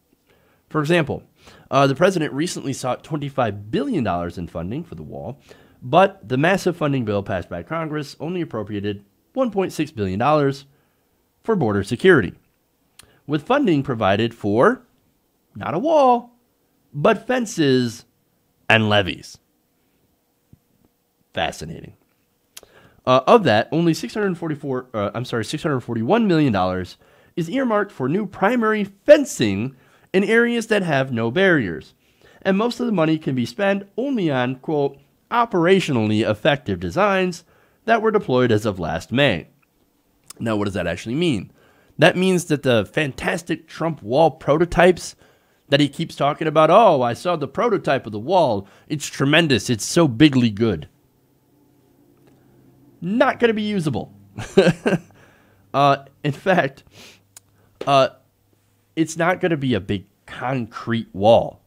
for example, the president recently sought $25 billion in funding for the wall, but the massive funding bill passed by Congress only appropriated $1.6 billion for border security, with funding provided for not a wall, but fences and levees. Fascinating. Of that, only $641 million is earmarked for new primary fencing in areas that have no barriers. And most of the money can be spent only on, quote, operationally effective designs that were deployed as of last May. Now, what does that actually mean? That means that the fantastic Trump wall prototypes that he keeps talking about, oh, I saw the prototype of the wall, it's tremendous, it's so bigly good. Not going to be usable. In fact, it's not going to be a big concrete wall.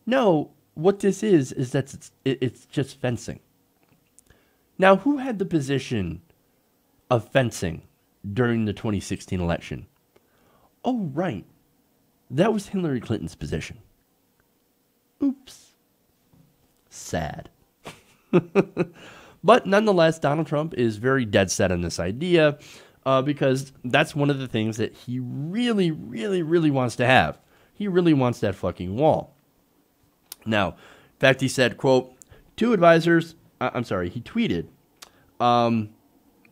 No, what this is that it's just fencing. Now, who had the position of fencing during the 2016 election? Oh, right. That was Hillary Clinton's position. Oops. Sad. But nonetheless, Donald Trump is very dead set on this idea because that's one of the things that he really, really, really wants to have. He really wants that fucking wall. Now, in fact, he said, quote, he tweeted,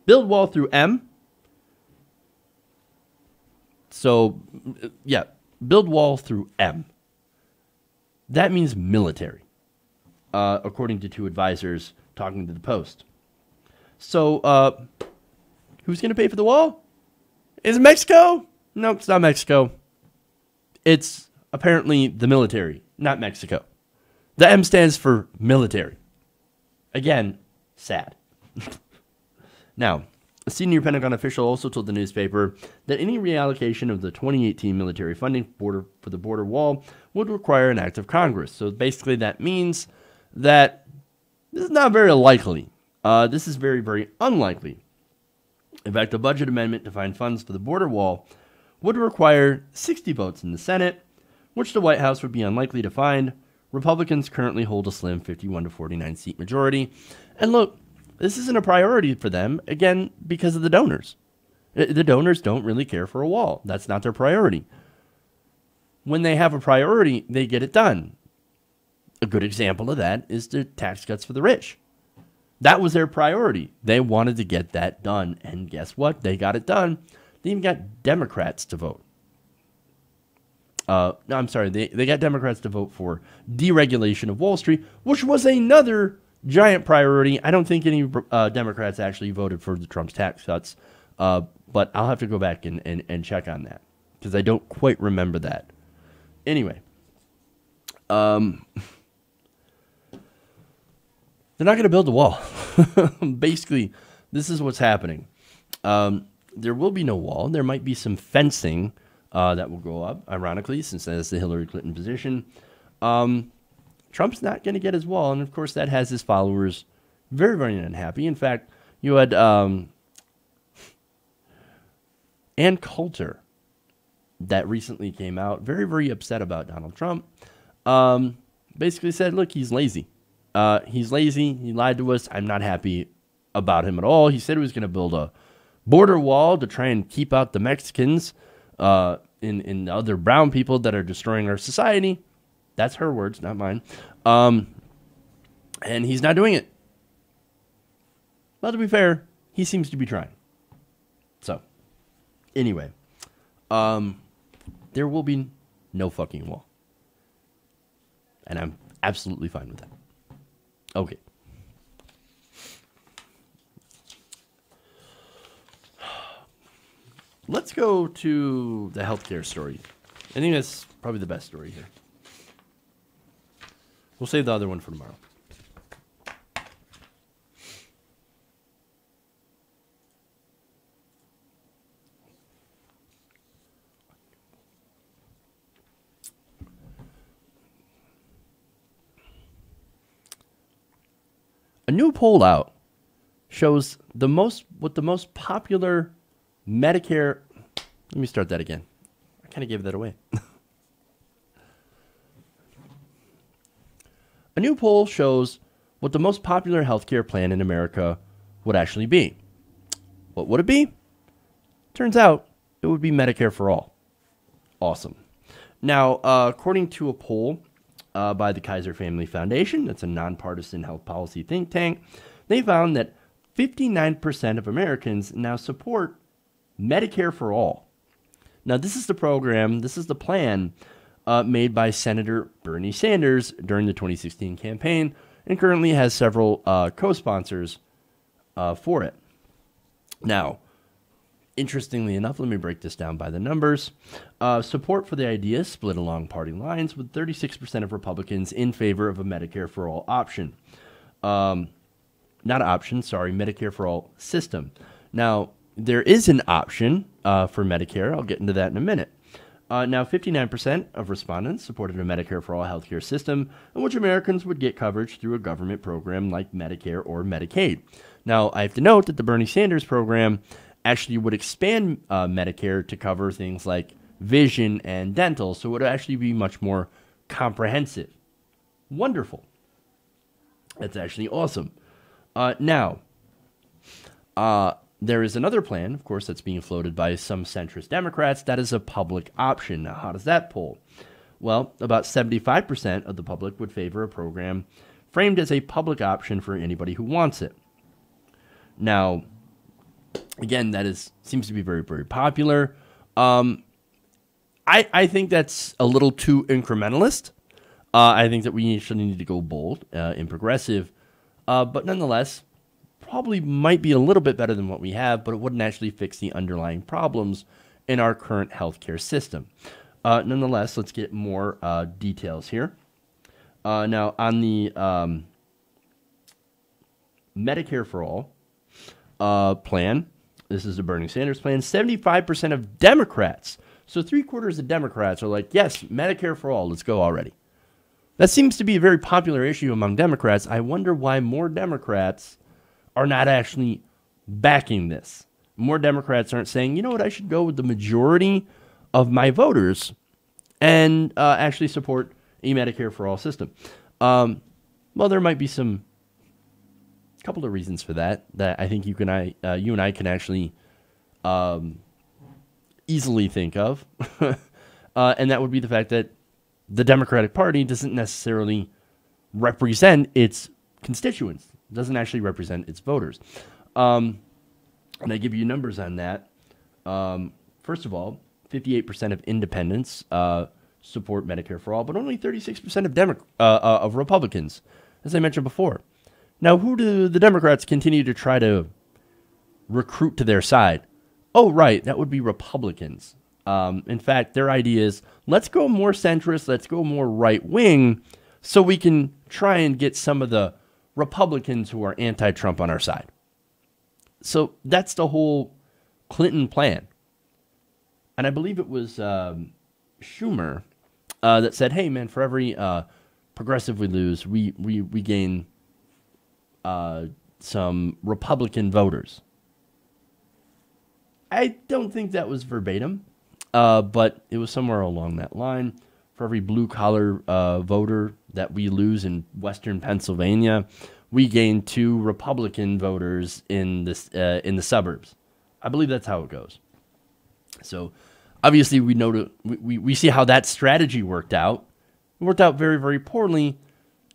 build wall through M. So, yeah, build wall through M. That means military, according to two advisors talking to the Post. So, who's going to pay for the wall? Is it Mexico? Nope, it's not Mexico. It's apparently the military, not Mexico. The M stands for military. Again, sad. Now, a senior Pentagon official also told the newspaper that any reallocation of the 2018 military funding for the border wall would require an act of Congress. So basically that means that this is not very likely. This is very, very unlikely. In fact, a budget amendment to find funds for the border wall would require 60 votes in the Senate, which the White House would be unlikely to find. Republicans currently hold a slim 51 to 49 seat majority. And look, this isn't a priority for them, again, because of the donors. The donors don't really care for a wall. That's not their priority. When they have a priority, they get it done. A good example of that is the tax cuts for the rich. That was their priority. They wanted to get that done. And guess what? They got it done. They even got Democrats to vote. No, I'm sorry. They got Democrats to vote for deregulation of Wall Street, which was another giant priority. I don't think any Democrats actually voted for the Trump's tax cuts. But I'll have to go back and check on that because I don't quite remember that. Anyway. They're not going to build the wall. Basically, this is what's happening. There will be no wall. There might be some fencing that will go up, ironically, since that's the Hillary Clinton position. Trump's not going to get his wall, and of course that has his followers very, very unhappy. In fact, you had Ann Coulter that recently came out, very, very upset about Donald Trump. Basically said, look, he's lazy. He's lazy. He lied to us. I'm not happy about him at all. He said he was going to build a border wall to try and keep out the Mexicans and other brown people that are destroying our society. That's her words, not mine. And he's not doing it. Well, to be fair, he seems to be trying. So, anyway, there will be no fucking wall. And I'm absolutely fine with that. Okay. Let's go to the healthcare story. I think that's probably the best story here. We'll save the other one for tomorrow. A new poll out shows what the most popular Medicare. Let me start that again. I kind of gave that away. A new poll shows what the most popular healthcare plan in America would actually be. What would it be? Turns out it would be Medicare for all. Awesome. Now, according to a poll by the Kaiser Family Foundation, that's a nonpartisan health policy think tank, they found that 59% of Americans now support Medicare for all. Now, this is the program, this is the plan made by Senator Bernie Sanders during the 2016 campaign, and currently has several co-sponsors for it. Now, interestingly enough, let me break this down by the numbers. Support for the idea split along party lines, with 36% of Republicans in favor of a Medicare for all option. Medicare for all system. Now, there is an option for Medicare. I'll get into that in a minute. Now, 59% of respondents supported a Medicare for all healthcare system in which Americans would get coverage through a government program like Medicare or Medicaid. Now, I have to note that the Bernie Sanders program actually would expand Medicare to cover things like vision and dental, so it would actually be much more comprehensive. Wonderful. That's actually awesome. Now, there is another plan, of course, that's being floated by some centrist Democrats. That is a public option. Now, how does that poll? Well, about 75% of the public would favor a program framed as a public option for anybody who wants it. Now, again, seems to be very, very popular. I think that's a little too incrementalist. I think that we actually need to go bold and progressive. But nonetheless, probably might be a little bit better than what we have, but it wouldn't actually fix the underlying problems in our current healthcare system. Nonetheless, let's get more details here. Now, on the Medicare for All plan, this is the Bernie Sanders plan, 75% of Democrats, so 3/4 of Democrats are like, yes, Medicare for all, let's go already. That seems to be a very popular issue among Democrats. I wonder why more Democrats are not actually backing this. More Democrats aren't saying, you know what, I should go with the majority of my voters and actually support a Medicare for all system. Well, there might be a couple of reasons for that I think you and I can actually easily think of. And that would be the fact that the Democratic Party doesn't necessarily represent its constituents. It doesn't actually represent its voters. And I give you numbers on that. First of all, 58% of independents support Medicare for all, but only 36% of Republicans, as I mentioned before. Now, who do the Democrats continue to try to recruit to their side? Oh, right, that would be Republicans. In fact, their idea is, let's go more centrist, let's go more right-wing, so we can try and get some of the Republicans who are anti-Trump on our side. So that's the whole Clinton plan. And I believe it was Schumer that said, hey, man, for every progressive we lose, we gain some Republican voters. I don't think that was verbatim, but it was somewhere along that line. For every blue-collar voter that we lose in western Pennsylvania, we gain 2 Republican voters in the suburbs. I believe that's how it goes. So obviously we see how that strategy worked out. It worked out very, very poorly,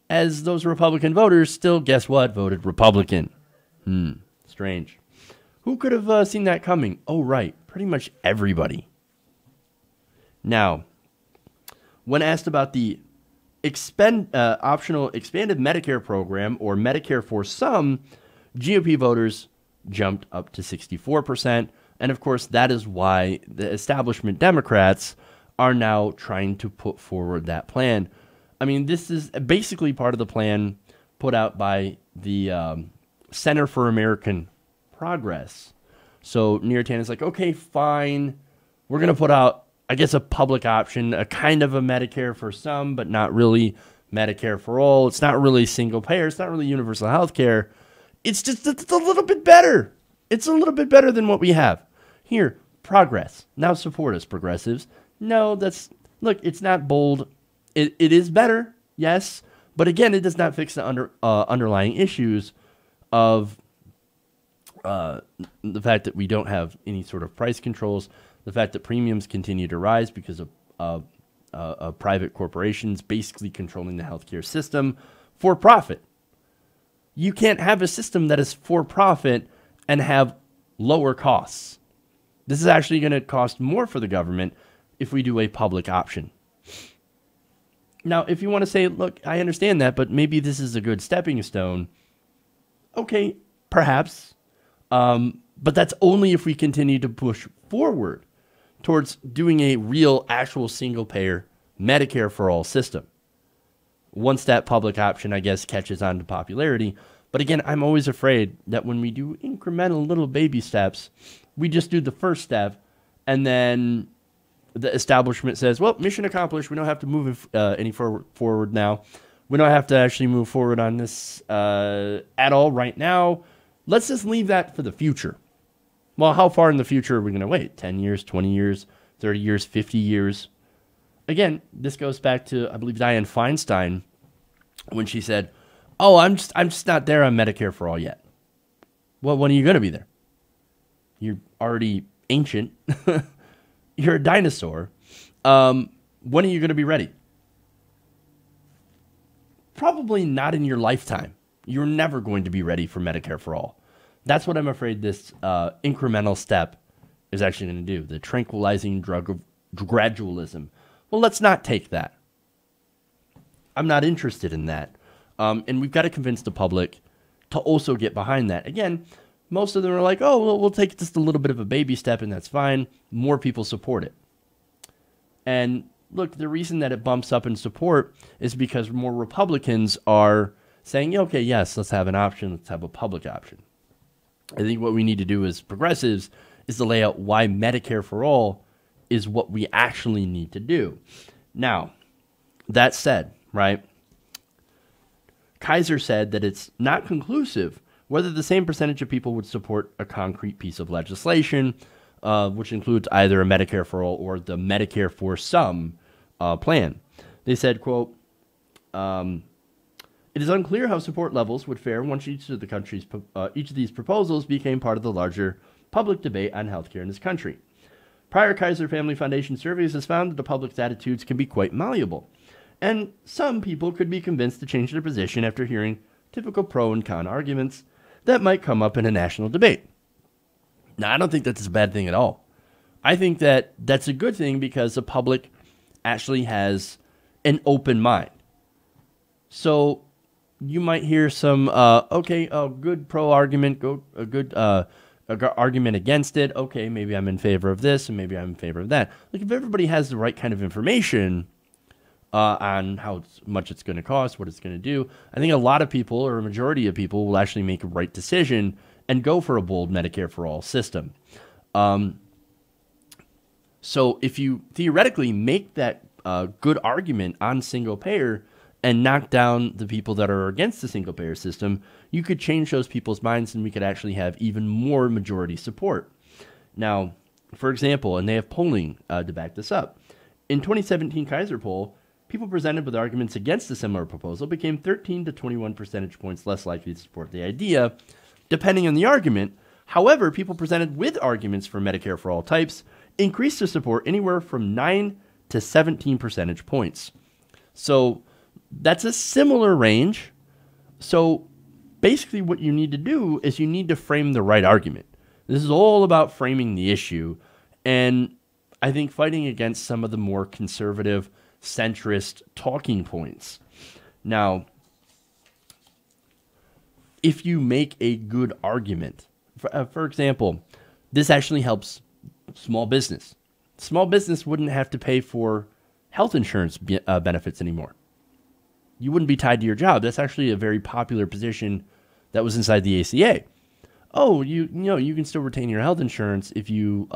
as those Republican voters still, guess what, voted Republican. Strange. Who could have seen that coming? Oh, right. Pretty much everybody. Now, when asked about the optional expanded Medicare program, or Medicare for some, GOP voters jumped up to 64%. And of course, that is why the establishment Democrats are now trying to put forward that plan. I mean, this is basically part of the plan put out by the Center for American Progress. So Neartan is like, okay, fine. We're going to put out, I guess, a public option, a kind of a Medicare for some, but not really Medicare for all. It's not really single payer. It's not really universal health care. It's just it's a little bit better. It's a little bit better than what we have. Here, progress. Now support us, progressives. No, look, it's not bold. It is better, yes. But again, it does not fix the underlying issues of the fact that we don't have any sort of price controls, the fact that premiums continue to rise because of private corporations basically controlling the healthcare system for profit. You can't have a system that is for profit and have lower costs. This is actually going to cost more for the government if we do a public option. Now, if you want to say, look, I understand that, but maybe this is a good stepping stone. Okay, perhaps. But that's only if we continue to push forward towards doing a real, actual single-payer Medicare for all system. Once that public option, I guess, catches on to popularity. But again, I'm always afraid that when we do incremental little baby steps, we just do the first step, and then the establishment says, well, mission accomplished. We don't have to move any forward now. We don't have to actually move forward on this at all right now. Let's just leave that for the future. Well, how far in the future are we going to wait? 10 years, 20 years, 30 years, 50 years? Again, this goes back to, I believe, Dianne Feinstein when she said, oh, I'm just not there on Medicare for all yet. Well, when are you going to be there? You're already ancient. You're a dinosaur. When are you going to be ready? Probably not in your lifetime. You're never going to be ready for Medicare for all. That's what I'm afraid this incremental step is actually going to do. The tranquilizing drug of gradualism. Well, let's not take that. I'm not interested in that. And we've got to convince the public to also get behind that. Again, most of them are like, oh, well, we'll take just a little bit of a baby step and that's fine. More people support it. And look, the reason that it bumps up in support is because more Republicans are saying, okay, yes, let's have an option. Let's have a public option. I think what we need to do as progressives is to lay out why Medicare for all is what we actually need to do. Now, that said, right, Kaiser said that it's not conclusive whether the same percentage of people would support a concrete piece of legislation, which includes either a Medicare for all or the Medicare for some plan. They said, quote, it is unclear how support levels would fare once each of these proposals became part of the larger public debate on healthcare in this country. Prior Kaiser Family Foundation surveys has found that the public's attitudes can be quite malleable, and some people could be convinced to change their position after hearing typical pro and con arguments that might come up in a national debate. Now, I don't think that's a bad thing at all. I think that that's a good thing because the public actually has an open mind. So you might hear some, a good pro argument, a good argument against it. Okay, maybe I'm in favor of this and maybe I'm in favor of that. Like if everybody has the right kind of information on how much it's going to cost, what it's going to do, I think a lot of people or a majority of people will actually make a right decision and go for a bold Medicare for all system. So if you theoretically make that good argument on single payer and knock down the people that are against the single payer system, you could change those people's minds and we could actually have even more majority support. Now, for example, and they have polling to back this up. In 2017 Kaiser poll, people presented with arguments against a similar proposal became 13 to 21 percentage points less likely to support the idea, depending on the argument. However, people presented with arguments for Medicare for all types increased their support anywhere from 9 to 17 percentage points. So that's a similar range. So basically what you need to do is you need to frame the right argument. This is all about framing the issue, and I think fighting against some of the more conservative, centrist talking points. Now, if you make a good argument, for example, this actually helps small business. Small business wouldn't have to pay for health insurance benefits anymore. You wouldn't be tied to your job. That's actually a very popular position that was inside the ACA. Oh, you can still retain your health insurance if you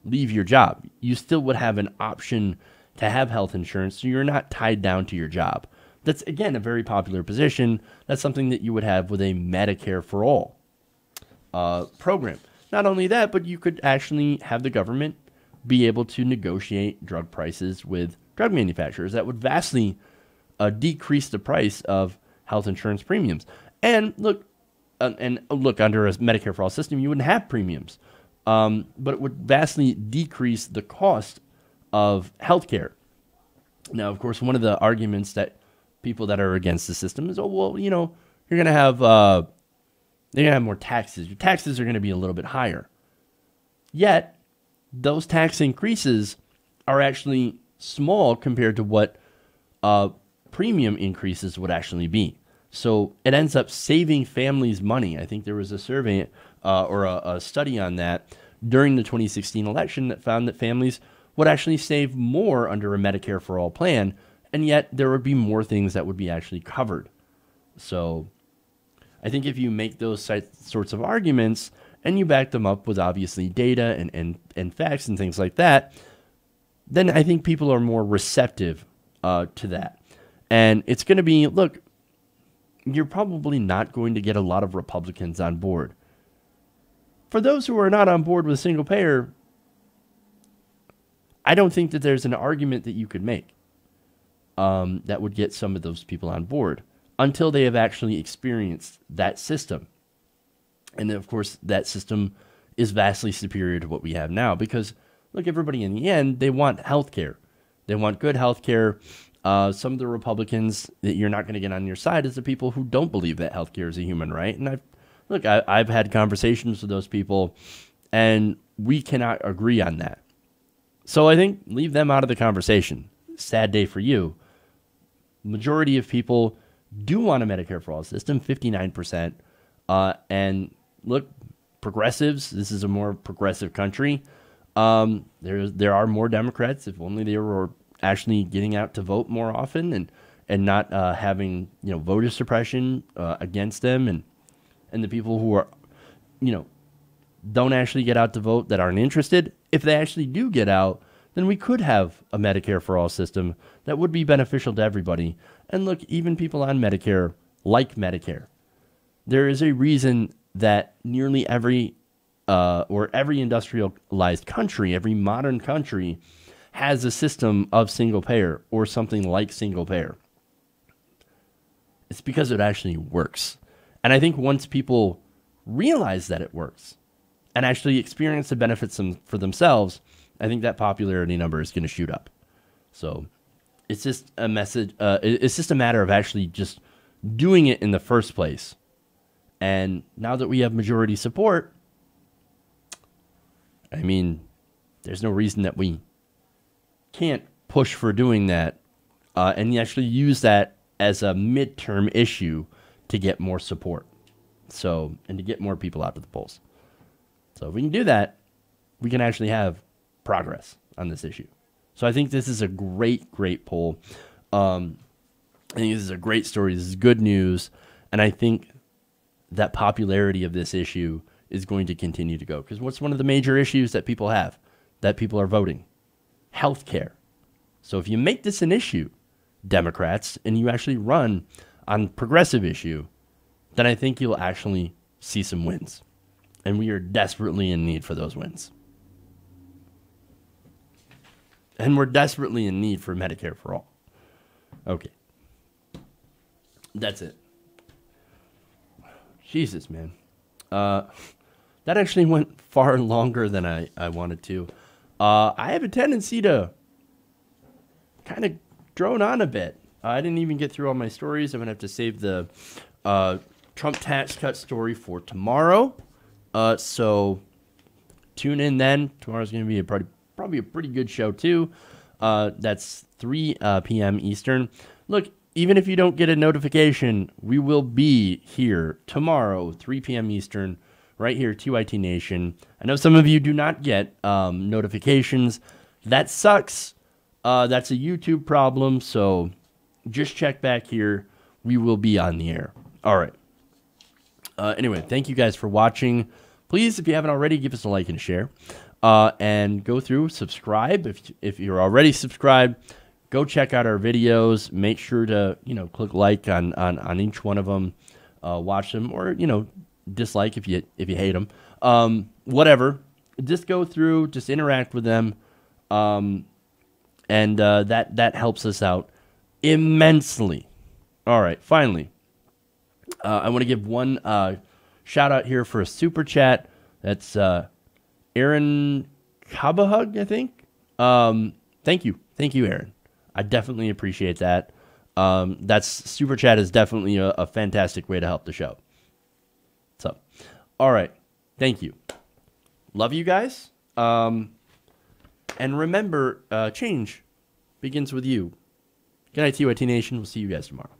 leave your job. You still would have an option to have health insurance, so you're not tied down to your job. That's, again, a very popular position. That's something that you would have with a Medicare for all program. Not only that, but you could actually have the government be able to negotiate drug prices with drug manufacturers. That would vastly decrease the price of health insurance premiums. And look, under a Medicare for all system, you wouldn't have premiums, but it would vastly decrease the cost of healthcare. Now, of course, one of the arguments that people that are against the system is, you're going to have more taxes. Your taxes are going to be a little bit higher. Yet, those tax increases are actually small compared to what premium increases would actually be. So it ends up saving families money. I think there was a survey or a study on that during the 2016 election that found that families would actually save more under a Medicare for all plan, and yet there would be more things that would be actually covered. So I think if you make those sorts of arguments and you back them up with obviously data and facts and things like that, then I think people are more receptive to that. And it's going to be, look, you're probably not going to get a lot of Republicans on board. For those who are not on board with single payer, I don't think that there's an argument that you could make that would get some of those people on board until they have actually experienced that system. And then, of course, that system is vastly superior to what we have now because, look, everybody in the end, they want health care. They want good health care. Some of the Republicans that you're not going to get on your side is the people who don't believe that healthcare is a human right. And I've had conversations with those people, and we cannot agree on that. So I think leave them out of the conversation. Sad day for you. Majority of people do want a Medicare for all system, 59%. And look, progressives, this is a more progressive country. There are more Democrats. If only they were actually getting out to vote more often and not having voter suppression against them and the people who are don't actually get out to vote that aren't interested. If they actually do get out, then we could have a Medicare for all system that would be beneficial to everybody. And look, even people on Medicare like Medicare. There is a reason that nearly every industrialized country, every modern country, has a system of single payer or something like single payer. It's because it actually works. And I think once people realize that it works and actually experience the benefits for themselves, I think that popularity number is going to shoot up. So it's just a message. It's just a matter of actually just doing it in the first place. And now that we have majority support, I mean, there's no reason that we can't push for doing that and actually use that as a midterm issue to get more support. So, and to get more people out to the polls. So if we can do that, we can actually have progress on this issue. So I think this is a great poll. I think this is a great story. This is good news. And I think that popularity of this issue is going to continue to go. Because what's one of the major issues that people have, that people are voting? Healthcare. So if you make this an issue, Democrats, and you actually run on progressive issue, then I think you'll actually see some wins. And we are desperately in need for those wins. And we're desperately in need for Medicare for all. Okay. That's it. Jesus, man. that actually went far longer than I wanted to. I have a tendency to kind of drone on a bit. I didn't even get through all my stories. I'm going to have to save the Trump tax cut story for tomorrow. So tune in then. Tomorrow's going to be probably a pretty good show too. That's 3 p.m. Eastern. Look, even if you don't get a notification, we will be here tomorrow, 3 p.m. Eastern, right here, TYT Nation. I know some of you do not get notifications. That sucks. That's a YouTube problem, so just check back here. We will be on the air. All right. Anyway, thank you guys for watching. Please, if you haven't already, give us a like and a share. And go through, subscribe. If you're already subscribed, go check out our videos. Make sure to, click like on each one of them. Watch them, or, dislike if you hate them. Whatever. Just go through, just interact with them. And that helps us out immensely. All right, finally, I want to give one shout out here for a super chat. That's Aaron Kabahug, I think. Thank you, Aaron. I definitely appreciate that. That's super chat is definitely a fantastic way to help the show. So, all right, thank you. Love you guys. And remember, change begins with you. Good night, TYT Nation. We'll see you guys tomorrow.